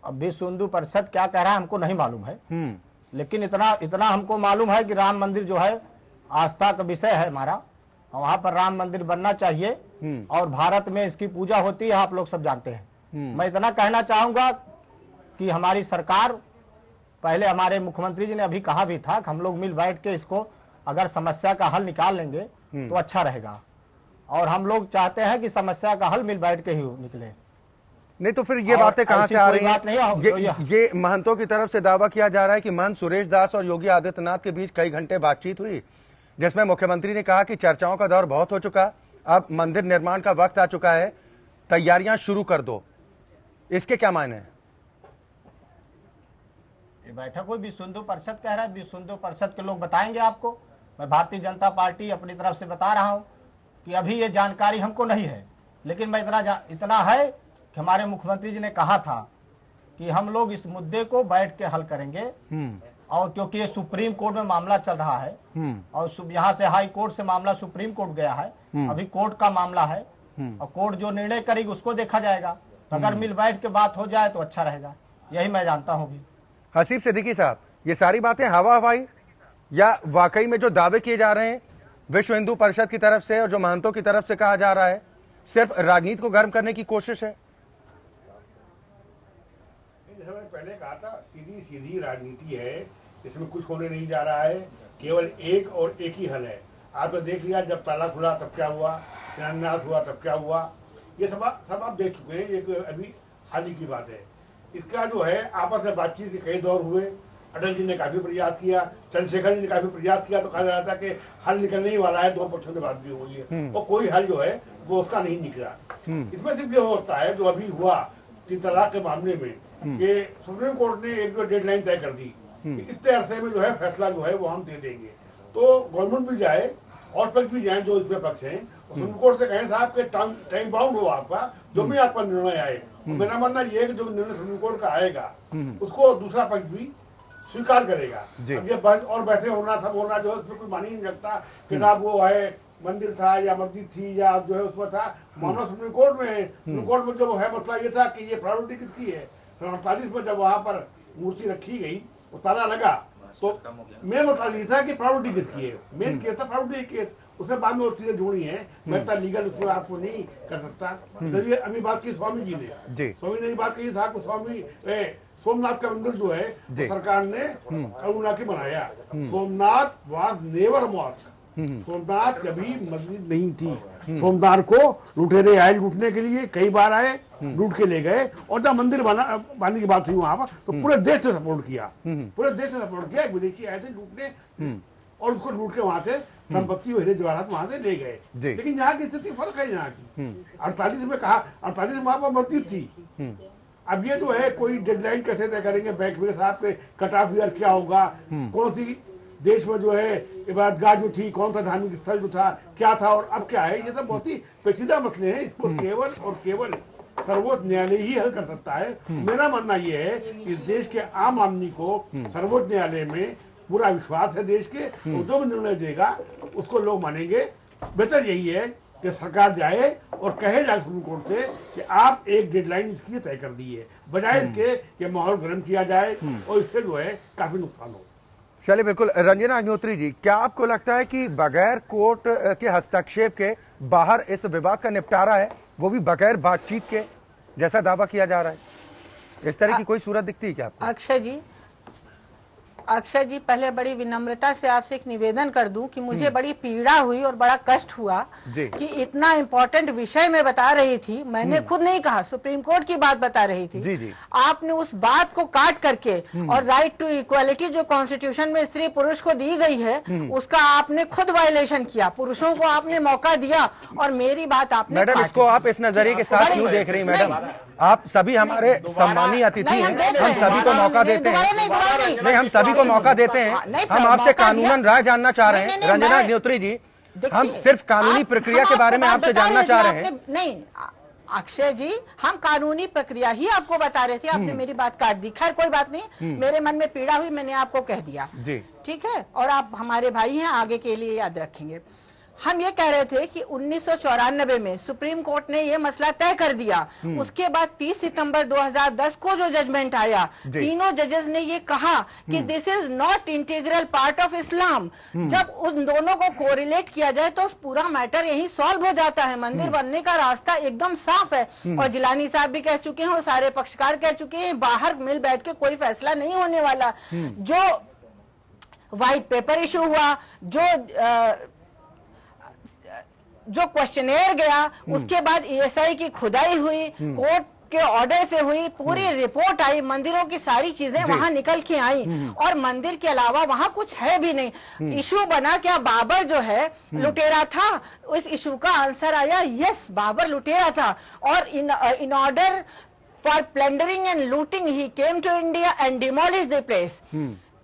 अब विश्व हिंदू परिषद क्या कह रहा है हमको नहीं मालूम है, लेकिन इतना हमको मालूम है कि राम मंदिर जो है आस्था का विषय है हमारा, वहां पर राम मंदिर बनना चाहिए और भारत में इसकी पूजा होती है, आप लोग सब जानते हैं। मैं इतना कहना चाहूंगा कि हमारी सरकार, पहले हमारे मुख्यमंत्री जी ने अभी कहा भी था कि हम लोग मिल बैठ के इसको अगर समस्या का हल निकाल लेंगे तो अच्छा रहेगा, और हम लोग चाहते हैं कि समस्या का हल मिल बैठ के ही निकले। नहीं तो फिर ये बातें कहां से आ रही हैं? ये महंतों की तरफ से दावा किया जा रहा है कि महंत सुरेश दास और योगी आदित्यनाथ के बीच कई घंटे बातचीत हुई, जिसमें मुख्यमंत्री ने कहा कि चर्चाओं का दौर बहुत हो चुका, अब मंदिर निर्माण का वक्त आ चुका है, तैयारियां शुरू कर दो। इसके क्या मायने हैं? ये बैठक कोई विश्व हिंदू परिषद कह रहा है, विश्व हिंदू परिषद के लोग बताएंगे आपको। मैं भारतीय जनता पार्टी अपनी तरफ से बता रहा हूं कि अभी ये जानकारी हमको नहीं है, लेकिन मैं इतना है कि हमारे मुख्यमंत्री जी ने कहा था कि हम लोग इस मुद्दे को बैठ के हल करेंगे, और क्योंकि ये सुप्रीम कोर्ट में मामला चल रहा है और यहाँ से हाई कोर्ट से मामला सुप्रीम कोर्ट गया है, अभी कोर्ट का मामला है और कोर्ट जो निर्णय करेगी उसको देखा जाएगा। तो अगर मिल बैठ के बात हो जाए तो अच्छा रहेगा, यही मैं जानता हूँ। भी हसीब सिद्दीकी साहब, ये सारी बातें हवा हवाई या वाकई में जो दावे किए जा रहे हैं विश्व हिंदू परिषद की तरफ से और जो महंतों की तरफ से कहा जा रहा है, सिर्फ राजनीति को गर्म करने की कोशिश है? पहले कहा था सीधी सीधी राजनीति है, इसमें कुछ होने नहीं जा रहा है, केवल एक और एक ही हल है। आपने देख लिया, जब ताला खुला तब क्या हुआ, शिलान्यास हुआ तब क्या हुआ, ये सब आप देख चुके हैं। एक अभी हाल ही की बात है। इसका जो है आपस में बातचीत के कई दौर हुए, अटल जी ने काफी प्रयास किया, चंद्रशेखर जी ने काफी प्रयास किया, तो कहा जा रहा था कि हल निकलने ही वाला है, दो पक्षों में बात भी हुई है और कोई हल जो है वो उसका नहीं निकला। इसमें सिर्फ ये होता है जो अभी हुआ 3 तलाक के मामले में कि सुप्रीम कोर्ट ने एक जो डेडलाइन तय कर दी कि इतने अरसे में जो है फैसला जो है वो हम दे देंगे। तो गवर्नमेंट भी जाए और पक्ष भी जाए जो इसमें पक्ष हैं, सुप्रीम कोर्ट से कहें साहब के टाइम बाउंड हो आपका, जो भी आपका निर्णय आए। मेरा मानना ये है कि जो निर्णय सुप्रीम कोर्ट का आएगा उसको दूसरा पक्ष भी स्वीकार करेगा। ये और वैसे होना सब होना जो है उसमें कोई मान ही नहीं रखता कि साहब वो है मंदिर था या मस्जिद थी या जो है उसमें था, मामला सुप्रीम कोर्ट में है। सुप्रीम कोर्ट में जो है मसला ये था कि ये प्रायोरिटी किसकी है। 48 में जब वहां पर मूर्ति रखी गई, वो ताला लगा, तो मेन मतलब ये था कि प्रायोरिटी किसकी है। मेन केस था प्रायोरिटी केस, उससे बाद में और चीजें जुड़ी हैं। मैं तो लीगल उसमें आपको नहीं कर सकता। अभी बात की स्वामी जी ने, स्वामी ने बात कही साहब, स्वामी सोमनाथ का मंदिर जो है सरकार ने करुणा की बनाया। Somnath was never mosque, Somnath कभी मस्जिद नहीं थी। सोमनाथ को लुटेरे आए लूटने के लिए, कई बार आए, लूट के ले गए, और जब मंदिर बनाने की बात हुई वहां पर तो पूरे देश ने सपोर्ट किया, पूरे देश ने सपोर्ट किया। विदेशी आए थे लूटने और उसको लूट के वहां से संपत्ति हीरे जवाहरात वहां से ले गए। लेकिन यहाँ की स्थिति फर्क है। यहाँ की 48 में कहा, 48 में वहां पर मस्जिद थी। अब ये जो है कोई डेडलाइन कैसे तय करेंगे, बैंक में साहब के कट ऑफ ईयर क्या होगा, कौन सी देश में जो है इबादतगाह जो थी, कौन सा धार्मिक स्थल जो था क्या था और अब क्या है, ये सब बहुत ही पेचीदा मसले हैं। इसको केवल और केवल सर्वोच्च न्यायालय ही हल कर सकता है। मेरा मानना ये है कि देश के आम आदमी को सर्वोच्च न्यायालय में पूरा विश्वास है देश के, तो जो भी निर्णय देगा उसको लोग मानेंगे। बेहतर यही है कि सरकार जाए और कहे जाए सुप्रीम कोर्ट से कि आप एक डेडलाइन इसकी तय कर दी है, बजाय इसके कि माहौल गर्म किया जाए और इससे जो है काफी नुकसान हो। चलिए, बिल्कुल। रंजना अग्निहोत्री जी, क्या आपको लगता है कि बगैर कोर्ट के हस्तक्षेप के बाहर इस विवाद का निपटारा है, वो भी बगैर बातचीत के, जैसा दावा किया जा रहा है? इस तरह की कोई सूरत दिखती है क्या आपको? अक्षय जी, अक्षय जी, पहले बड़ी विनम्रता से आपसे एक निवेदन कर दूं कि मुझे बड़ी पीड़ा हुई और बड़ा कष्ट हुआ कि इतना इम्पोर्टेंट विषय मैं बता रही थी, मैंने खुद नहीं कहा, सुप्रीम कोर्ट की बात बता रही थी, आपने उस बात को काट करके और राइट टू इक्वालिटी जो कॉन्स्टिट्यूशन में स्त्री पुरुष को दी गई है उसका आपने खुद वायलेशन किया। पुरुषों को आपने मौका दिया और मेरी बात आपने मैडम, इसको आप इस नजरिए के साथ क्यों देख रही मैडम? आप सभी हमारे सम्मानीय अतिथि हैं, हम सभी को मौका देते हैं। नहीं, हम सभी को मौका देते हैं। हम आपसे कानूनन राय जानना चाह रहे हैं। रंजना न्योत्री जी, हम सिर्फ कानूनी प्रक्रिया के बारे में आपसे जानना चाह रहे हैं। नहीं अक्षय जी, हम कानूनी प्रक्रिया ही आपको बता रहे थे, आपने मेरी बात काट दी। खैर कोई बात नहीं, मेरे मन में पीड़ा हुई, मैंने आपको कह दिया, ठीक है, और आप हमारे भाई हैं, आगे के लिए याद रखेंगे। हम ये कह रहे थे कि 1994 में सुप्रीम कोर्ट ने ये मसला तय कर दिया। उसके बाद 30 सितंबर 2010 को जो जजमेंट आया, तीनों जजेस ने ये कहा कि this is not integral part of Islam. जब उन दोनों को कोरिलेट किया जाए तो पूरा मैटर यही सॉल्व हो जाता है। मंदिर बनने का रास्ता एकदम साफ है और जिलानी साहब भी कह चुके हैं और सारे पक्षकार कह चुके हैं, बाहर मिल बैठ के कोई फैसला नहीं होने वाला। जो व्हाइट पेपर इशू हुआ, जो क्वेश्चनेयर गया, उसके बाद ESI की खुदाई हुई, कोर्ट के ऑर्डर से हुई, पूरी रिपोर्ट आई, मंदिरों की सारी चीजें वहां निकल के आई और मंदिर के अलावा वहां कुछ है भी नहीं। इशू बना क्या बाबर जो है लुटेरा था? उस इशू का आंसर आया यस, बाबर लुटेरा था और in order for plundering and looting he came to India and demolish the place.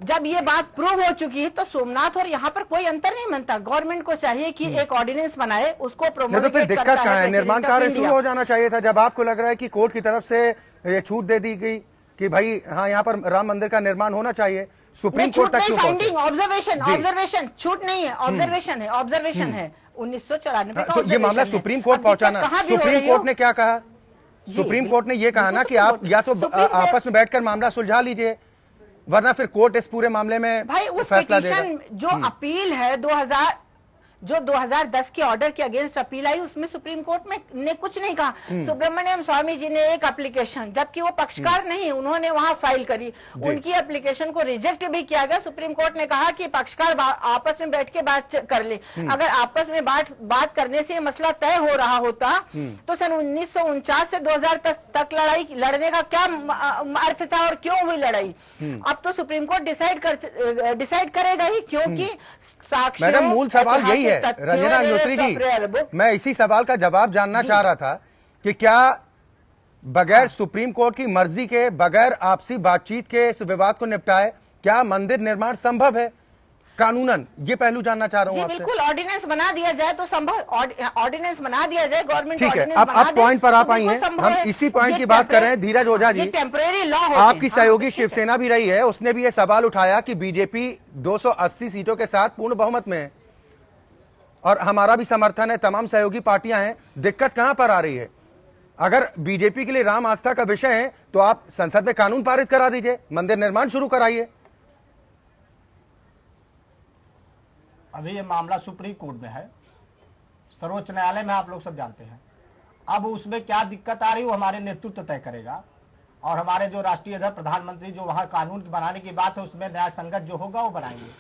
जब ये बात प्रूव हो चुकी है तो सोमनाथ और यहाँ पर कोई अंतर नहीं बनता। गवर्नमेंट को चाहिए कि एक ऑर्डिनेंस बनाए, उसको प्रमोट। तो फिर दिक्कत कहाँ है? निर्माण कार्य शुरू हो जाना चाहिए था जब आपको लग रहा है कि कोर्ट की तरफ से ये छूट दे दी गई कि भाई हाँ यहाँ पर राम मंदिर का निर्माण होना चाहिए। सुप्रीम कोर्ट तक क्यों फाइंडिंग ऑब्जर्वेशन छूट नहीं है, ऑब्जर्वेशन है 1994 तो ये मामला सुप्रीम कोर्ट पहुंचाना, सुप्रीम कोर्ट ने क्या कहा? सुप्रीम कोर्ट ने ये कहा ना कि आप या तो आपस में बैठकर मामला सुलझा लीजिए, वरना फिर कोर्ट इस पूरे मामले में भाई उस फैसला पिटीशन जो अपील है 2010 के ऑर्डर के अगेंस्ट अपील आई, उसमें सुप्रीम कोर्ट में ने कुछ नहीं कहा। सुब्रमण्यम स्वामी जी ने एक एप्लीकेशन, जबकि वो पक्षकार नहीं, उन्होंने वहां फाइल करी, उनकी एप्लीकेशन को रिजेक्ट भी किया गया। सुप्रीम कोर्ट ने कहा कि पक्षकार आपस में बैठ के बात कर ले। अगर आपस में बात करने से मसला तय हो रहा होता तो सन 1949 से 2000 तक लड़ाई लड़ने का क्या अर्थ था और क्यों हुई लड़ाई? अब तो सुप्रीम कोर्ट डिसाइड करेगा ही, क्योंकि साक्ष्य। मैडम, मूल सवाल यही है रंजना न्योत्री जी, मैं इसी सवाल का जवाब जानना चाह रहा था कि क्या बगैर सुप्रीम कोर्ट की मर्जी के, बगैर आपसी बातचीत के इस विवाद को निपटाए क्या मंदिर निर्माण संभव है कानूनन? ये पहलू जानना चाह रहा हूं आपसे। बिल्कुल, ऑर्डिनेंस बना दिया जाए तो संभव, ऑर्डिनेंस बना दिया जाए, गवर्नमेंट ठीक है। अब पॉइंट पर आप आई हैं, हम इसी पॉइंट की बात कर रहे हैं। धीरज ओझा जी, टेम्परेरी लॉ, आपकी सहयोगी शिवसेना भी रही है, उसने भी ये सवाल उठाया कि बीजेपी 280 सीटों के साथ पूर्ण बहुमत में है और हमारा भी समर्थन है, तमाम सहयोगी पार्टियां हैं, दिक्कत कहां पर आ रही है? अगर बीजेपी के लिए राम आस्था का विषय है तो आप संसद में कानून पारित करा दीजिए, मंदिर निर्माण शुरू कराइए। अभी ये मामला सुप्रीम कोर्ट में है, सर्वोच्च न्यायालय में, आप लोग सब जानते हैं। अब उसमें क्या दिक्कत आ रही है वो हमारे नेतृत्व तय करेगा और हमारे जो राष्ट्रीय अध्यक्ष प्रधानमंत्री जो वहाँ कानून बनाने की बात है उसमें न्याय संगत जो होगा वो बनाएंगे,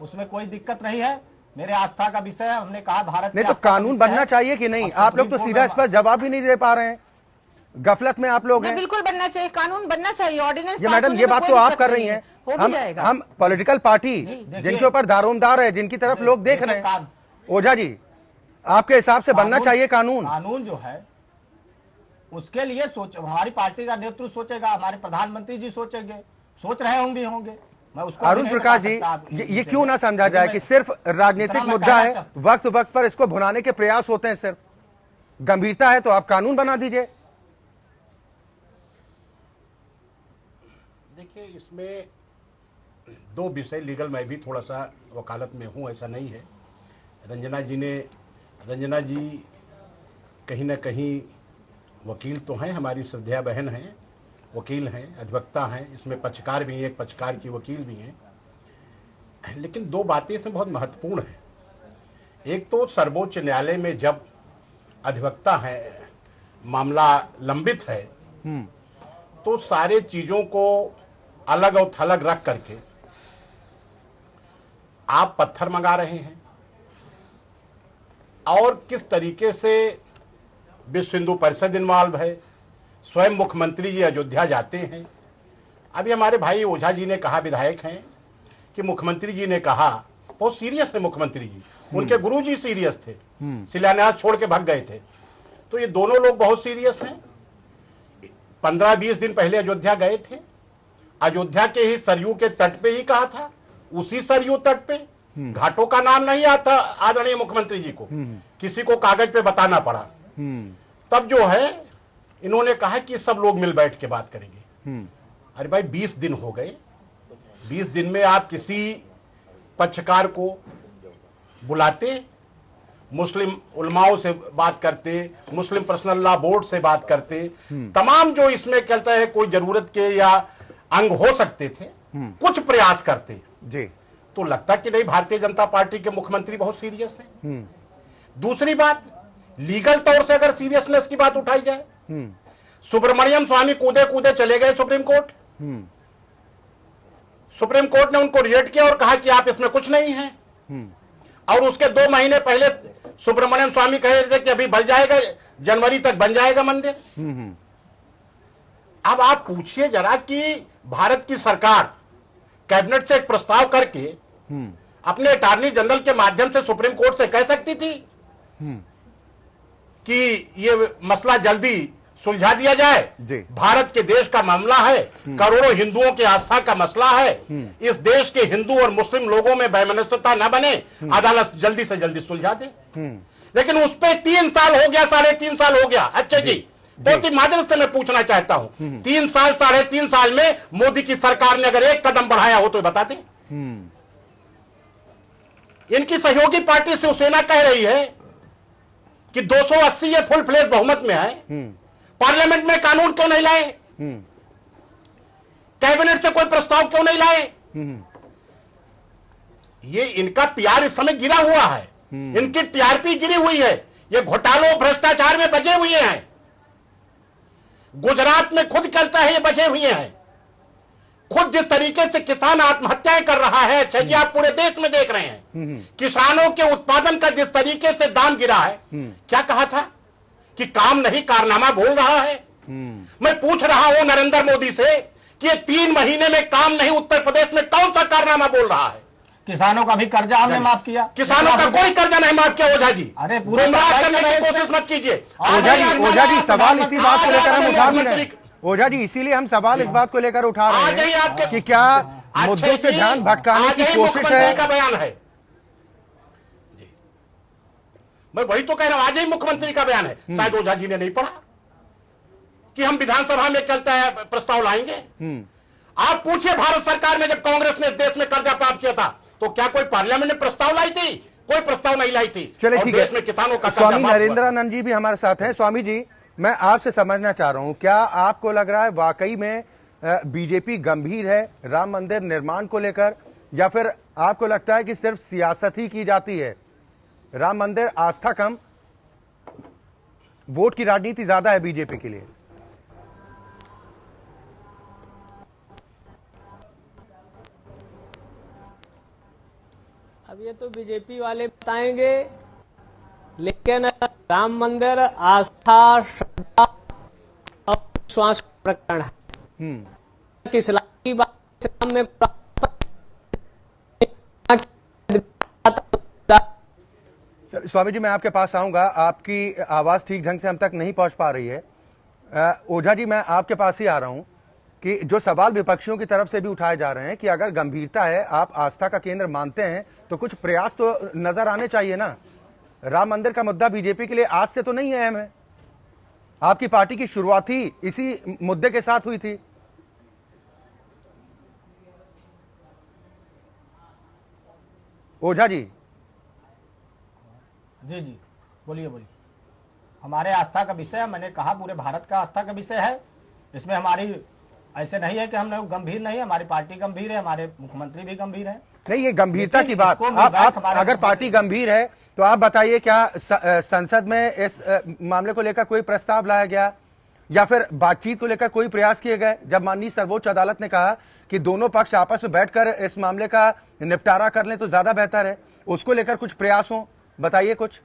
उसमें कोई दिक्कत नहीं है। मेरे आस्था का विषय है, हमने कहा भारत नहीं तो कानून बनना चाहिए कि नहीं? आप लोग तो सीधा इस पर जवाब भी नहीं दे पा रहे हैं, गफलत में आप लोग हैं। बिल्कुल बनना चाहिए, कानून बनना चाहिए, ऑर्डिनेंस। ये मैडम, ये बात तो आप कर रही हैं, हम पॉलिटिकल पार्टी जिनके ऊपर दारोमदार है, जिनकी तरफ लोग देख रहे हैं। ओझा जी, आपके हिसाब से बनना चाहिए कानून? कानून जो है उसके लिए हमारी पार्टी का नेतृत्व सोचेगा, हमारे प्रधानमंत्री जी सोचेंगे, सोच रहे होंगे। अरुण प्रकाश जी, ये क्यों ना समझा जाए कि सिर्फ राजनीतिक मुद्दा है, वक्त वक्त पर इसको भुनाने के प्रयास होते हैं, सिर्फ गंभीरता है तो आप कानून बना दीजिए। देखिए, इसमें दो विषय लीगल, मैं भी थोड़ा सा वकालत में हूँ, ऐसा नहीं है। रंजना जी कहीं ना कहीं वकील तो हैं, हमारी श्रद्धा बहन हैं, वकील हैं, अधिवक्ता हैं, इसमें पक्षकार भी हैं, एक पक्षकार की वकील भी हैं। लेकिन दो बातें इसमें बहुत महत्वपूर्ण हैं। एक तो सर्वोच्च न्यायालय में जब अधिवक्ता है, मामला लंबित है, तो सारे चीज़ों को अलग और थलग रख करके आप पत्थर मंगा रहे हैं और किस तरीके से विश्व हिंदू परिषद इन्वॉल्व है, स्वयं मुख्यमंत्री जी अयोध्या जाते हैं। अभी हमारे भाई ओझा जी ने कहा, विधायक हैं, कि मुख्यमंत्री जी ने कहा, बहुत सीरियस है मुख्यमंत्री जी, उनके गुरु जी सीरियस थे, शिलान्यास छोड़ के भाग गए थे, तो ये दोनों लोग बहुत सीरियस हैं। 15-20 दिन पहले अयोध्या गए थे, अयोध्या के ही सरयू के तट पे ही कहा था, उसी सरयू तट पे, घाटों का नाम नहीं आता आदरणीय मुख्यमंत्री जी को, किसी को कागज पे बताना पड़ा। तब जो है इन्होंने कहा कि सब लोग मिल बैठ के बात करेंगे। अरे भाई 20 दिन हो गए, 20 दिन में आप किसी पक्षकार को बुलाते, मुस्लिम उलमाओं से बात करते, मुस्लिम पर्सनल लॉ बोर्ड से बात करते, तमाम जो इसमें कहता है कोई जरूरत के या अंग हो सकते थे, कुछ प्रयास करते जी, तो लगता कि नहीं भारतीय जनता पार्टी के मुख्यमंत्री बहुत सीरियस हैं। दूसरी बात, लीगल तौर से अगर सीरियसनेस की बात उठाई जाए, सुब्रमण्यम स्वामी कूदे कूदे चले गए सुप्रीम कोर्ट, सुप्रीम कोर्ट ने उनको रिजेक्ट किया और कहा कि आप इसमें कुछ नहीं है, और उसके 2 महीने पहले सुब्रमण्यम स्वामी कह रहे थे कि अभी बन जाएगा, जनवरी तक बन जाएगा मंदिर। अब आप पूछिए जरा कि भारत की सरकार कैबिनेट से एक प्रस्ताव करके अपने अटॉर्नी जनरल के माध्यम से सुप्रीम कोर्ट से कह सकती थी कि ये मसला जल्दी सुलझा दिया जाए, भारत के देश का मामला है, करोड़ों हिंदुओं की आस्था का मसला है, इस देश के हिंदू और मुस्लिम लोगों में वैमनस्यता न बने, अदालत जल्दी से जल्दी सुलझा दे। लेकिन उस पे 3 साल हो गया, 3.5 साल हो गया। अच्छा जी, बहुत ही माजरत से मैं पूछना चाहता हूं, 3 साल 3.5 साल में मोदी की सरकार ने अगर एक कदम बढ़ाया हो तो बता दें। इनकी सहयोगी पार्टी शिवसेना कह रही है कि 280 ये फुल फ्लेज बहुमत में है, पार्लियामेंट में कानून क्यों नहीं लाए, कैबिनेट से कोई प्रस्ताव क्यों नहीं लाए। ये इनका पीआर इस समय गिरा हुआ है, इनकी टीआरपी गिरी हुई है, ये घोटालों भ्रष्टाचार में बचे हुए हैं। गुजरात में खुद कहता है ये बचे हुए हैं। खुद जिस तरीके से किसान आत्महत्याएं कर रहा है, अच्छा जी आप पूरे देश में देख रहे हैं, किसानों के उत्पादन का जिस तरीके से दाम गिरा है, क्या कहा था कि काम नहीं कारनामा बोल रहा है। मैं पूछ रहा हूं नरेंद्र मोदी से कि ये 3 महीने में काम नहीं, उत्तर प्रदेश में कौन सा कारनामा बोल रहा है। किसानों का भी कर्जा हमने माफ किया, किसानों का कोई कर्जा नहीं माफ किया। ओझा जी, अरे पूरे गुमराह करने की कोशिश मत कीजिए। ओझा जी सवाल इसी बात को लेकर हम उठा भी रहे हैं। ओझा जी, इसीलिए हम सवाल इस बात को लेकर उठा रहे हैं कि क्या मुद्दों से ध्यान भटकाने की कोशिश है। का बयान है जी, मैं वही तो कह रहा हूं, आज ही मुख्यमंत्री का बयान है। शायद ओझा जी ने नहीं पढ़ा कि हम विधानसभा में चलता है प्रस्ताव लाएंगे। आप पूछिए, भारत सरकार में जब कांग्रेस ने देश में कर्जा प्राप्त किया था तो क्या कोई पार्लियामेंट ने प्रस्ताव लाई थी? कोई प्रस्ताव नहीं लाई थी। चलिए ठीक है, किसानों का स्वामी नरेंद्रानंद जी भी हमारे साथ हैं। स्वामी जी, मैं आपसे समझना चाह रहा हूं, क्या आपको लग रहा है वाकई में बीजेपी गंभीर है राम मंदिर निर्माण को लेकर, या फिर आपको लगता है कि सिर्फ सियासत ही की जाती है? राम मंदिर आस्था कम, वोट की राजनीति ज्यादा है बीजेपी के लिए। अब ये तो बीजेपी वाले बताएंगे, लेकिन राम मंदिर आस्था, श्रद्धा और विश्वास का प्रकरण है। इस्लाम की बात, इस्लाम में स्वामी जी मैं आपके पास आऊंगा, आपकी आवाज ठीक ढंग से हम तक नहीं पहुंच पा रही है। ओझा जी, मैं आपके पास ही आ रहा हूं कि जो सवाल विपक्षियों की तरफ से भी उठाए जा रहे हैं कि अगर गंभीरता है, आप आस्था का केंद्र मानते हैं, तो कुछ प्रयास तो नजर आने चाहिए ना। राम मंदिर का मुद्दा बीजेपी के लिए आज से तो नहीं है अहम है, आपकी पार्टी की शुरुआत ही इसी मुद्दे के साथ हुई थी। ओझा जी जी जी बोलिए बोलिए। हमारे आस्था का विषय है, मैंने कहा पूरे भारत का आस्था का विषय है। इसमें हमारी ऐसे नहीं है कि हम लोग गंभीर नहीं है, हमारी पार्टी गंभीर है, हमारे मुख्यमंत्री भी गंभीर है। नहीं, ये गंभीरता की बात, आप अगर पार्टी गंभीर है तो आप बताइए, क्या संसद में इस मामले को लेकर कोई प्रस्ताव लाया गया, या फिर बातचीत को लेकर कोई प्रयास किए गए? जब माननीय सर्वोच्च अदालत ने कहा कि दोनों पक्ष आपस में बैठकर इस मामले का निपटारा कर लें तो ज्यादा बेहतर है, उसको लेकर कुछ प्रयास हो, बताइए कुछ।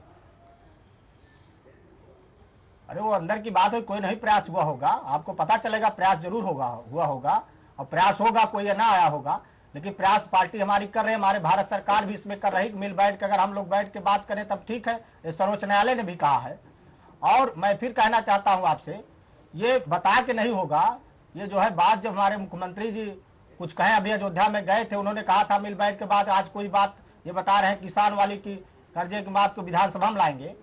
अरे वो अंदर की बात है, कोई नहीं प्रयास हुआ होगा, आपको पता चलेगा, प्रयास जरूर हुआ होगा और प्रयास होगा, कोई ये ना आया होगा, लेकिन प्रयास पार्टी हमारी कर रहे हैं, हमारे भारत सरकार भी इसमें कर रही, मिल बैठ के अगर हम लोग बैठ के बात करें तब ठीक है, ये सर्वोच्च न्यायालय ने भी कहा है। और मैं फिर कहना चाहता हूं आपसे, ये बता के नहीं होगा, ये जो है बात जब हमारे मुख्यमंत्री जी कुछ कहें, अभी अयोध्या में गए थे, उन्होंने कहा था मिल बैठ के बाद, आज कोई बात ये बता रहे हैं किसान वाली की कर्जे की बात को विधानसभा में लाएंगे।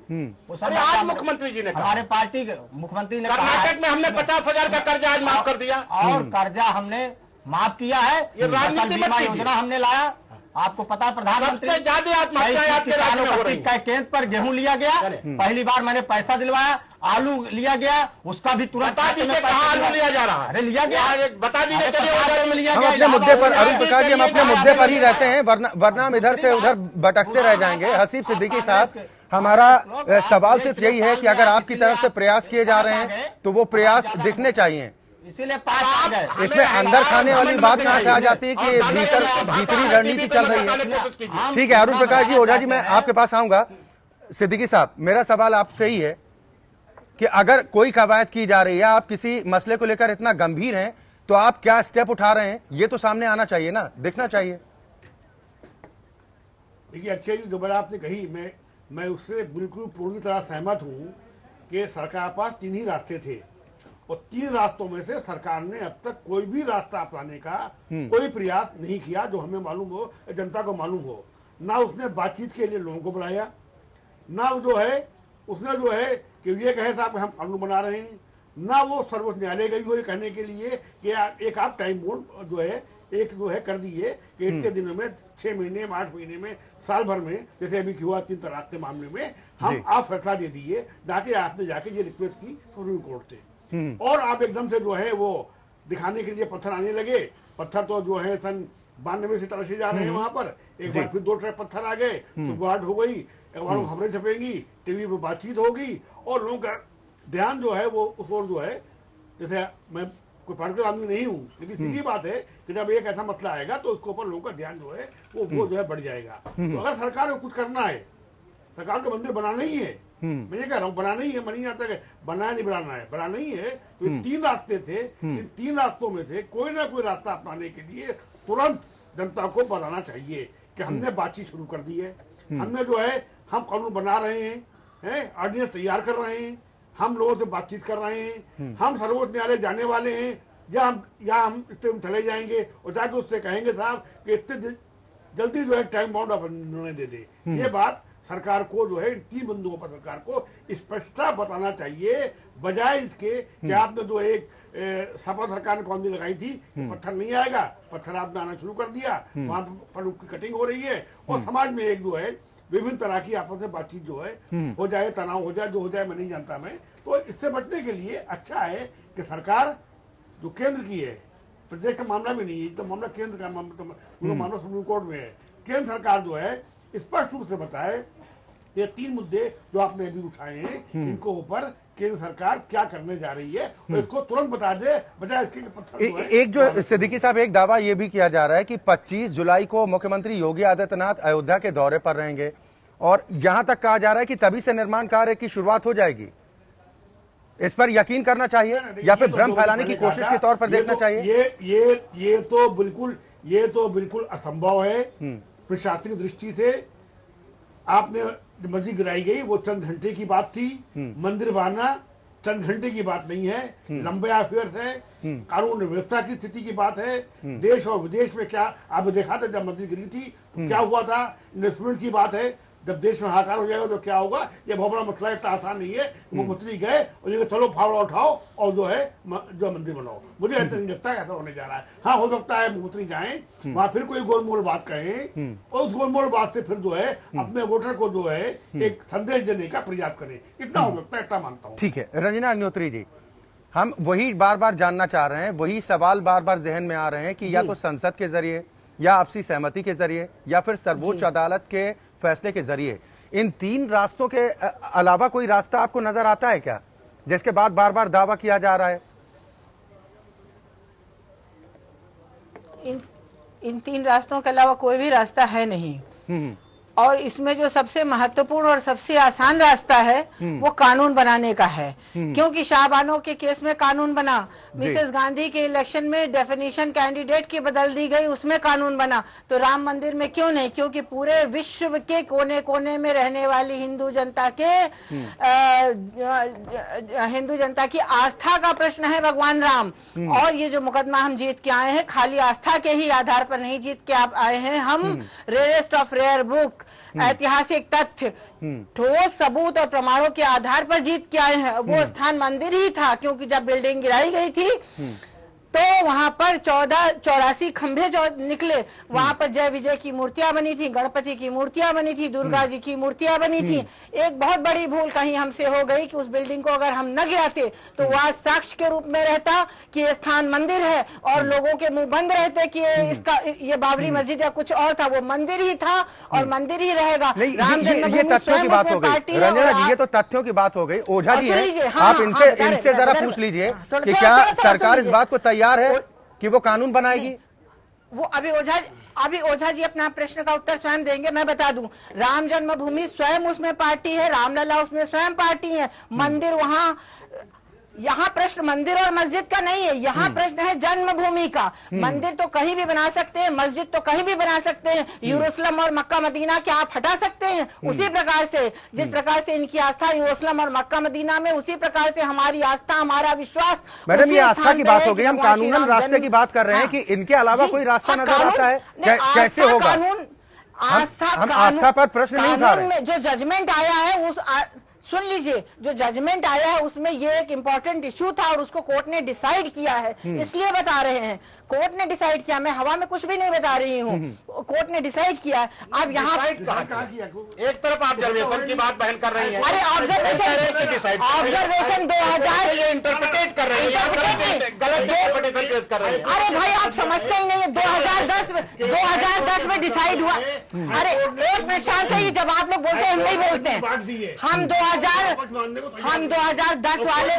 वो सब आज मुख्यमंत्री जी ने कहा, हमारे पार्टी के मुख्यमंत्री ने कर्नाटक में हमने 50,000 का कर्जा आज माफ कर दिया, और कर्जा हमने माफ किया है, ये फसल बीमा योजना हमने लाया, आपको पता है प्रधानमंत्री सबसे ज्यादा आत्महत्या आपके राज्य में हो रही है। केंद्र पर गेहूं लिया गया, पहली बार मैंने पैसा दिलवाया, आलू लिया गया, उसका भी तुरंत बता दीजिए कहाँ आलू लिया जा रहा है, अरे लिया गया, बता दीजिए। हम अपने मुद्दे पर, अरुण प्रकाश जी, हम अपने मुद्दे पर ही रहते हैं, वरना हम इधर से उधर भटकते रह जाएंगे। हसीब सिद्दीकी साहब, हमारा सवाल सिर्फ यही है कि अगर आपकी तरफ से प्रयास किए जा रहे हैं तो वो प्रयास दिखने चाहिए, इसीलिए पास आ गए। इसमें अंदर खाने वाली बात कहां से आ जाती है कि भीतरी रणनीति चल रही है। ठीक है अरुण प्रकाश जी, ओझा जी, मैं आपके पास आऊंगा। सिद्दीकी साहब, मेरा सवाल आपसे ही है कि अगर कोई कवायद की जा रही है, आप किसी मसले को लेकर इतना गंभीर हैं, तो आप क्या स्टेप उठा रहे हैं, ये तो सामने आना चाहिए ना, दिखना चाहिए। देखिए अच्छे जी, जो बात आपने कही, मैं उससे बिल्कुल पूरी तरह सहमत हूँ कि सरकार पास 3 ही रास्ते थे, और 3 रास्तों में से सरकार ने अब तक कोई भी रास्ता अपनाने का कोई प्रयास नहीं किया जो हमें मालूम हो, जनता को मालूम हो। ना उसने बातचीत के लिए लोगों को बुलाया, ना जो है उसने जो है कि ये कहे साहब हम कानून बना रहे हैं, ना वो सर्वोच्च न्यायालय गई हो ये कहने के लिए कि एक आप टाइम बोर्ड जो है कर दिए कि इतने दिनों में, 6 महीने में, 8 महीने में, साल भर में, जैसे अभी हुआ 3 तलाक के मामले में, हम आप फैसला दे दिए, जाके आपने जाके ये रिक्वेस्ट की सुप्रीम कोर्ट से, और आप एकदम से जो है वो दिखाने के लिए पत्थर आने लगे। पत्थर तो जो है सन 92 से तराशे जा रहे हैं वहां पर, एक बार फिर 2 ट्रक पत्थर आ गए, सुबह हो गई, खबरें छपेंगी, टीवी पे बातचीत होगी, और लोगों का ध्यान जो है वो उस ओर जो है, जैसे मैं कोई पर्टिकुलर आदमी नहीं हूँ, लेकिन सीधी बात है कि जब एक ऐसा मसला आएगा तो उसके ऊपर लोगों का ध्यान जो है वो जो है बढ़ जाएगा। तो अगर सरकार को कुछ करना है, सरकार को मंदिर बनाना ही है, मैं ये कह रहा हूँ, बनाना ही है, मन नहीं आता है बनाया नहीं बनाना है, बनाना ही है। तो 3 रास्ते थे, इन 3 रास्तों में से कोई ना कोई रास्ता अपनाने के लिए तुरंत जनता को बताना चाहिए कि हमने बातचीत शुरू कर दी है, हमने जो है हम कानून बना रहे हैं, ऑर्डिनेंस तैयार कर रहे हैं, हम लोगों से बातचीत कर रहे हैं, हम सर्वोच्च न्यायालय जाने वाले हैं, या हम इतने चले जाएंगे और जाके उससे कहेंगे साहब कि इतने जल्दी जो है टाइम बाउंड ऑफ निर्णय दे दे। ये बात सरकार को जो है इन 3 बिंदुओं पर सरकार को स्पष्टता बताना चाहिए, बजाय इसके कि आपने जो एक सपा सरकार ने पाबंदी लगाई थी, पत्थर नहीं आएगा, पत्थर आपने आना शुरू कर दिया, वहां पर उनकी कटिंग हो रही है, और समाज में एक जो है विभिन्न तरह की आपस में बातचीत जो है हो जाए, तनाव हो जाए, जो हो जाए मैं नहीं जानता मैं। तो इससे बचने के लिए अच्छा है कि सरकार जो केंद्र की है, प्रदेश का मामला भी नहीं है, तो मामला केंद्र का मामला सुप्रीम कोर्ट में है, केंद्र सरकार जो है स्पष्ट रूप से बताए ये 3 मुद्दे जो आपने अभी उठाए हैं, इनको ऊपर केंद्र सरकार क्या करने जा रही है, और इसको तुरंत बता दे, बजाय इसके पत्थर जो है। एक जो सिद्दीकी साहब, एक दावा ये भी किया जा रहा है कि 25 जुलाई को मुख्यमंत्री योगी आदित्यनाथ अयोध्या के दौरे पर रहेंगे, और यहां तक कहा जा रहा है कि तभी से निर्माण कार्य की शुरुआत हो जाएगी। इस पर यकीन करना चाहिए या फिर भ्रम फैलाने की कोशिश के तौर पर देखना चाहिए? ये तो बिल्कुल असंभव है प्रशासनिक दृष्टि से। आपने मस्जिद गिराई गई, वो चंद घंटे की बात थी, मंदिर बनाना चंद घंटे की बात नहीं है, लंबे अफेयर है, कानून व्यवस्था की स्थिति की बात है। देश और विदेश में क्या आपने देखा था, जब मस्जिद गिरी थी तो क्या हुआ था, इन्वेस्टमेंट की बात है। जब देश में हाहाकार हो जाएगा तो क्या होगा, ये बहुत बड़ा मसला इतना आसान नहीं है। मुख्यमंत्री गए और ये चलो फावड़ा उठाओ और जो है जो मंदिर बनाओ, मुझे ऐसा नहीं लगता ऐसा होने जा रहा है। हाँ, हो सकता है मुख्यमंत्री जाएं, वहां फिर कोई गोलमोल बात कहें, और उस गोलमोल बात से फिर जो है अपने वोटर को जो है एक संदेश देने का प्रयास करें, इतना हो सकता है, इतना मानता हूँ। ठीक है रंजना अग्निहोत्री जी, हम वही बार बार जानना चाह रहे हैं, वही सवाल बार बार जहन में आ रहे हैं कि या तो संसद के जरिए, या आपसी सहमति के जरिए, या फिर सर्वोच्च अदालत के फैसले के जरिए, इन 3 रास्तों के अलावा कोई रास्ता आपको नजर आता है क्या? जिसके बाद बार बार दावा किया जा रहा है? इन 3 रास्तों के अलावा कोई भी रास्ता है नहीं। और इसमें जो सबसे महत्वपूर्ण और सबसे आसान रास्ता है वो कानून बनाने का है, क्योंकि शाहबानो के केस में कानून बना, मिसेस गांधी के इलेक्शन में डेफिनेशन कैंडिडेट की बदल दी गई, उसमें कानून बना, तो राम मंदिर में क्यों नहीं? क्योंकि पूरे विश्व के कोने कोने में रहने वाली हिंदू जनता की आस्था का प्रश्न है भगवान राम। और ये जो मुकदमा हम जीत के आए हैं, खाली आस्था के ही आधार पर नहीं जीत के आप आए हैं, हम रेयरेस्ट ऑफ रेयर बुक, ऐतिहासिक तथ्य, ठोस सबूत और प्रमाणों के आधार पर जीत के आए हैं। वो स्थान मंदिर ही था, क्योंकि जब बिल्डिंग गिराई गई थी तो वहां पर 84 खंभे जो निकले, वहां पर जय विजय की मूर्तियां बनी थी, गणपति की मूर्तियां बनी थी, दुर्गा जी की मूर्तियां बनी थी। एक बहुत बड़ी भूल कहीं हमसे हो गई कि उस बिल्डिंग को अगर हम न गिराते तो वह साक्ष्य के रूप में रहता कि ये स्थान मंदिर है, और लोगों के मुंह बंद रहते कि ये बाबरी मस्जिद या कुछ और था। वो मंदिर ही था और मंदिर ही रहेगा। ये तथ्यों की बात हो गई रंजना जी, ये तो तथ्यों की बात हो गई। ओझा जी है, आप इनसे जरा पूछ लीजिए कि क्या सरकार इस बात को तैयार है कि वो कानून बनाएगी? वो अभी ओझा जी अपना प्रश्न का उत्तर स्वयं देंगे। मैं बता दूं, राम जन्मभूमि स्वयं उसमें पार्टी है, रामलला उसमें स्वयं पार्टी है, मंदिर वहां। यहाँ प्रश्न मंदिर और मस्जिद का नहीं है, यहाँ प्रश्न है जन्मभूमि का। मंदिर तो कहीं भी बना सकते हैं, मस्जिद तो कहीं भी बना सकते हैं। यरूशलेम और मक्का मदीना क्या आप हटा सकते हैं? उसी प्रकार से जिस प्रकार से इनकी आस्था यरूशलेम और मक्का मदीना में, उसी प्रकार से हमारी आस्था, हमारा विश्वास। मैडम, ये आस्था की बात हो गई, हम कानूनन रास्ते की बात कर रहे हैं कि इनके अलावा कोई रास्ता नजर आता है? कैसे होगा? हम आस्था पर प्रश्न नहीं उठा रहे। जो जजमेंट आया है उस सुन लीजिए, जो जजमेंट आया है उसमें ये एक इंपॉर्टेंट इश्यू था और उसको कोर्ट ने डिसाइड किया है, इसलिए बता रहे हैं। कोर्ट ने डिसाइड किया, मैं हवा में कुछ भी नहीं बता रही हूँ, कोर्ट ने डिसाइड किया है। अब यहाँ एक तरफ आप ऑब्जर्वेशन की बात बहन कर रही हैं। अरे ऑब्जर्वेशन 2000 इंटरप्रिटेट कर रही है, गलत इंटरप्रिटेशन पेश कर रही है। अरे भाई आप समझते ही नहीं है, 2010 में डिसाइड हुआ। अरे एक मिनट शांत रहिए, जब आप लोग बोलते हैं हम नहीं बोलते हैं। हम 2010 वाले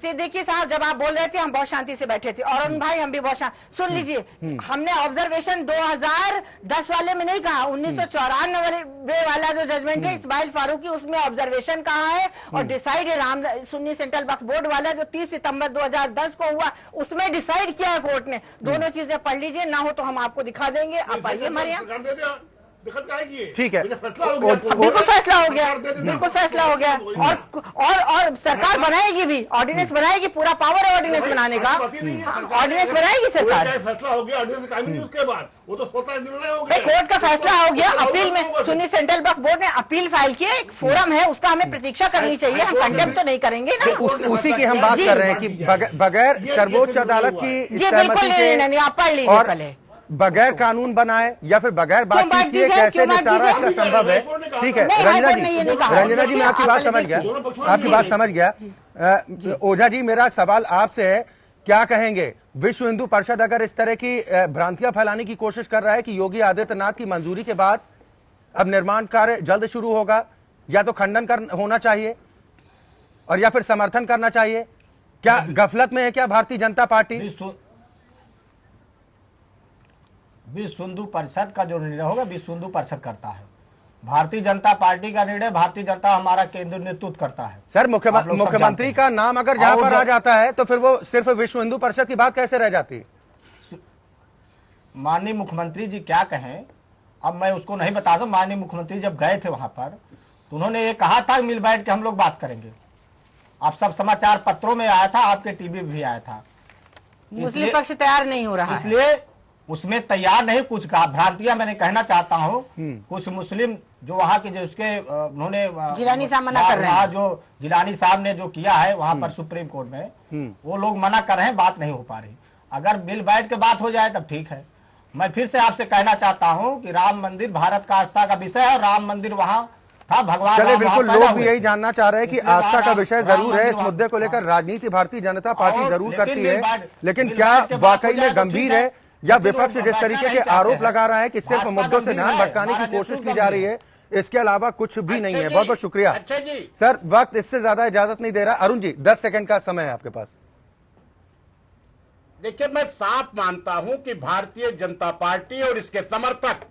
से, देखिए साहब, जब आप बोल रहे थे हम बहुत शांति से बैठे थे, और भाई हम भी बहुत शांति। सुन लीजिए, हमने ऑब्जर्वेशन 2010 वाले में नहीं कहा, 1994 वाला जो जजमेंट है इस्माइल फारूकी, उसमें ऑब्जर्वेशन कहा है और डिसाइड राम सुन्नी सेंट्रल वक्फ बोर्ड वाला जो 30 सितंबर 2010 को हुआ, उसमें डिसाइड किया है कोर्ट ने। दोनों चीजें पढ़ लीजिए, ना हो तो हम आपको दिखा देंगे। आप आइए हमारे यहाँ। ठीक है, बिल्कुल फैसला हो गया, बिल्कुल फैसला हो गया। और सरकार बनाएगी भी, ऑर्डिनेंस बनाएगी, पूरा पावर है ऑर्डिनेंस बनाने का, ऑर्डिनेंस बनाएगी सरकार। फैसला हो गया, ऑर्डिनेंस कायम नहीं, उसके बाद वो तो स्वतः निर्णय हो गया। कोर्ट का फैसला हो गया, अपील में सुन्नी सेंट्रल वक्फ बोर्ड ने अपील फाइल किया, एक फोरम है, उसका हमें प्रतीक्षा करनी चाहिए, हम कंडेम तो नहीं करेंगे ना। उसी की हम बात कर रहे हैं कि बगैर सर्वोच्च अदालत की सहमति के आप पढ़ लीजिए पहले, बगैर कानून बनाए या फिर बगैर बातचीत किए कैसे निपटारा इसका संभव है? ठीक है रंजना जी, मैं आपकी बात समझ गया, आपकी बात समझ गया। ओझा जी, मेरा सवाल आपसे है, क्या कहेंगे? विश्व हिंदू परिषद अगर इस तरह की भ्रांतियां फैलाने की कोशिश कर रहा है कि योगी आदित्यनाथ की मंजूरी के बाद अब निर्माण कार्य जल्द शुरू होगा, या तो खंडन होना चाहिए और या फिर समर्थन करना चाहिए, क्या गफलत में है क्या भारतीय जनता पार्टी? विश्व हिंदू परिषद का जो निर्णय होगा विश्व हिंदू परिषद करता है, भारतीय जनता पार्टी का निर्णय भारतीय जनता हमारा केंद्रीय नेतृत्व करता है। सर, मुख्यमंत्री का नाम अगर जहां पर आ जाता है तो फिर वो सिर्फ विश्व हिंदू परिषद की बात कैसे रह जाती है? माननीय मुख्यमंत्री जी क्या कहें, अब मैं उसको नहीं बता सकता। माननीय मुख्यमंत्री जब गए थे वहां पर तो उन्होंने ये कहा था मिल बैठ के हम लोग बात करेंगे। आप सब समाचार पत्रों में आया था, आपके टीवी भी आया था। मुस्लिम पक्ष तैयार नहीं हो रहा, इसलिए उसमें तैयार नहीं, कुछ भ्रांतियां मैंने कहना चाहता हूं। कुछ मुस्लिम जो वहां के जो उसके उन्होंने जिलानी साहब मना कर रहे हैं, जो जिलानी साहब ने जो किया है वहां पर सुप्रीम कोर्ट में, वो लोग मना कर रहे हैं, बात नहीं हो पा रही। अगर मिल बैठ के बात हो जाए तब ठीक है। मैं फिर से आपसे कहना चाहता हूं कि राम मंदिर भारत का आस्था का विषय है और राम मंदिर वहां था, भगवान। चलिए, बिल्कुल, लोग भी यही जानना चाह रहे हैं कि आस्था का विषय जरूर है, इस मुद्दे को लेकर राजनीति भारतीय जनता पार्टी जरूर करती है, लेकिन क्या वाकई में गंभीर है या विपक्ष जिस तरीके के आरोप लगा रहा है कि सिर्फ मुद्दों से ध्यान भटकाने की कोशिश की जा रही है, इसके अलावा कुछ भी नहीं है। बहुत बहुत शुक्रिया। अच्छा जी, सर वक्त इससे ज्यादा इजाजत नहीं दे रहा। अरुण जी 10 सेकंड का समय है आपके पास। देखिए मैं साफ मानता हूं कि भारतीय जनता पार्टी और इसके समर्थक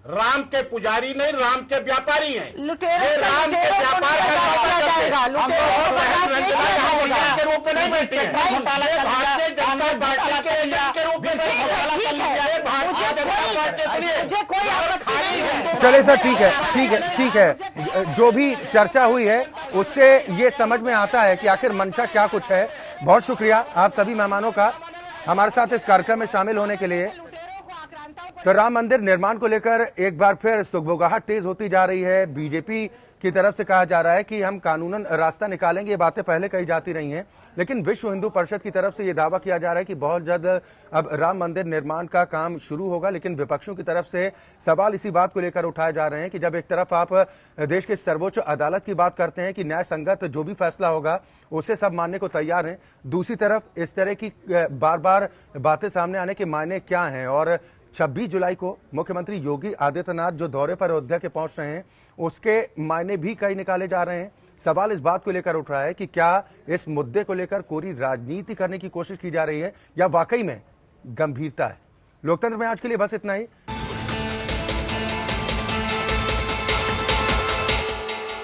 राम के पुजारी नहीं, राम के व्यापारी हैं। लुटेरों ये से राम के लुटेरों को व्यापार बर्दाश्त किया जाएगा। हम लुटेरों को बर्दाश्त नहीं किया जाएगा। के रूप में नहीं बैठे हैं। ये भारतीय जनता पार्टी के एजेंट के रूप में ठीक है, भारतीय जनता पार्टी के लिए मुझे कोई आपत्ति नहीं है। चले सर, ठीक है ठीक है ठीक है। जो भी चर्चा हुई है उससे ये समझ में आता है कि आखिर मंशा क्या कुछ है। बहुत शुक्रिया आप सभी मेहमानों का हमारे साथ इस कार्यक्रम में शामिल होने के लिए। तो राम मंदिर निर्माण को लेकर एक बार फिर सुगबुगाहट तेज होती जा रही है। बीजेपी की तरफ से कहा जा रहा है कि हम कानूनन रास्ता निकालेंगे। ये बातें पहले कही जाती रही हैं, लेकिन विश्व हिंदू परिषद की तरफ से ये दावा किया जा रहा है कि बहुत जल्द अब राम मंदिर निर्माण का काम शुरू होगा। लेकिन विपक्षों की तरफ से सवाल इसी बात को लेकर उठाए जा रहे हैं कि जब एक तरफ आप देश के सर्वोच्च अदालत की बात करते हैं कि न्याय संगत जो भी फैसला होगा उसे सब मानने को तैयार हैं, दूसरी तरफ इस तरह की बार बार बातें सामने आने के मायने क्या हैं। और 26 जुलाई को मुख्यमंत्री योगी आदित्यनाथ जो दौरे पर अयोध्या के पहुंच रहे हैं उसके मायने भी कई निकाले जा रहे हैं। सवाल इस बात को लेकर उठ रहा है कि क्या इस मुद्दे को लेकर कोई राजनीति करने की कोशिश की जा रही है या वाकई में गंभीरता है। लोकतंत्र में आज के लिए बस इतना ही।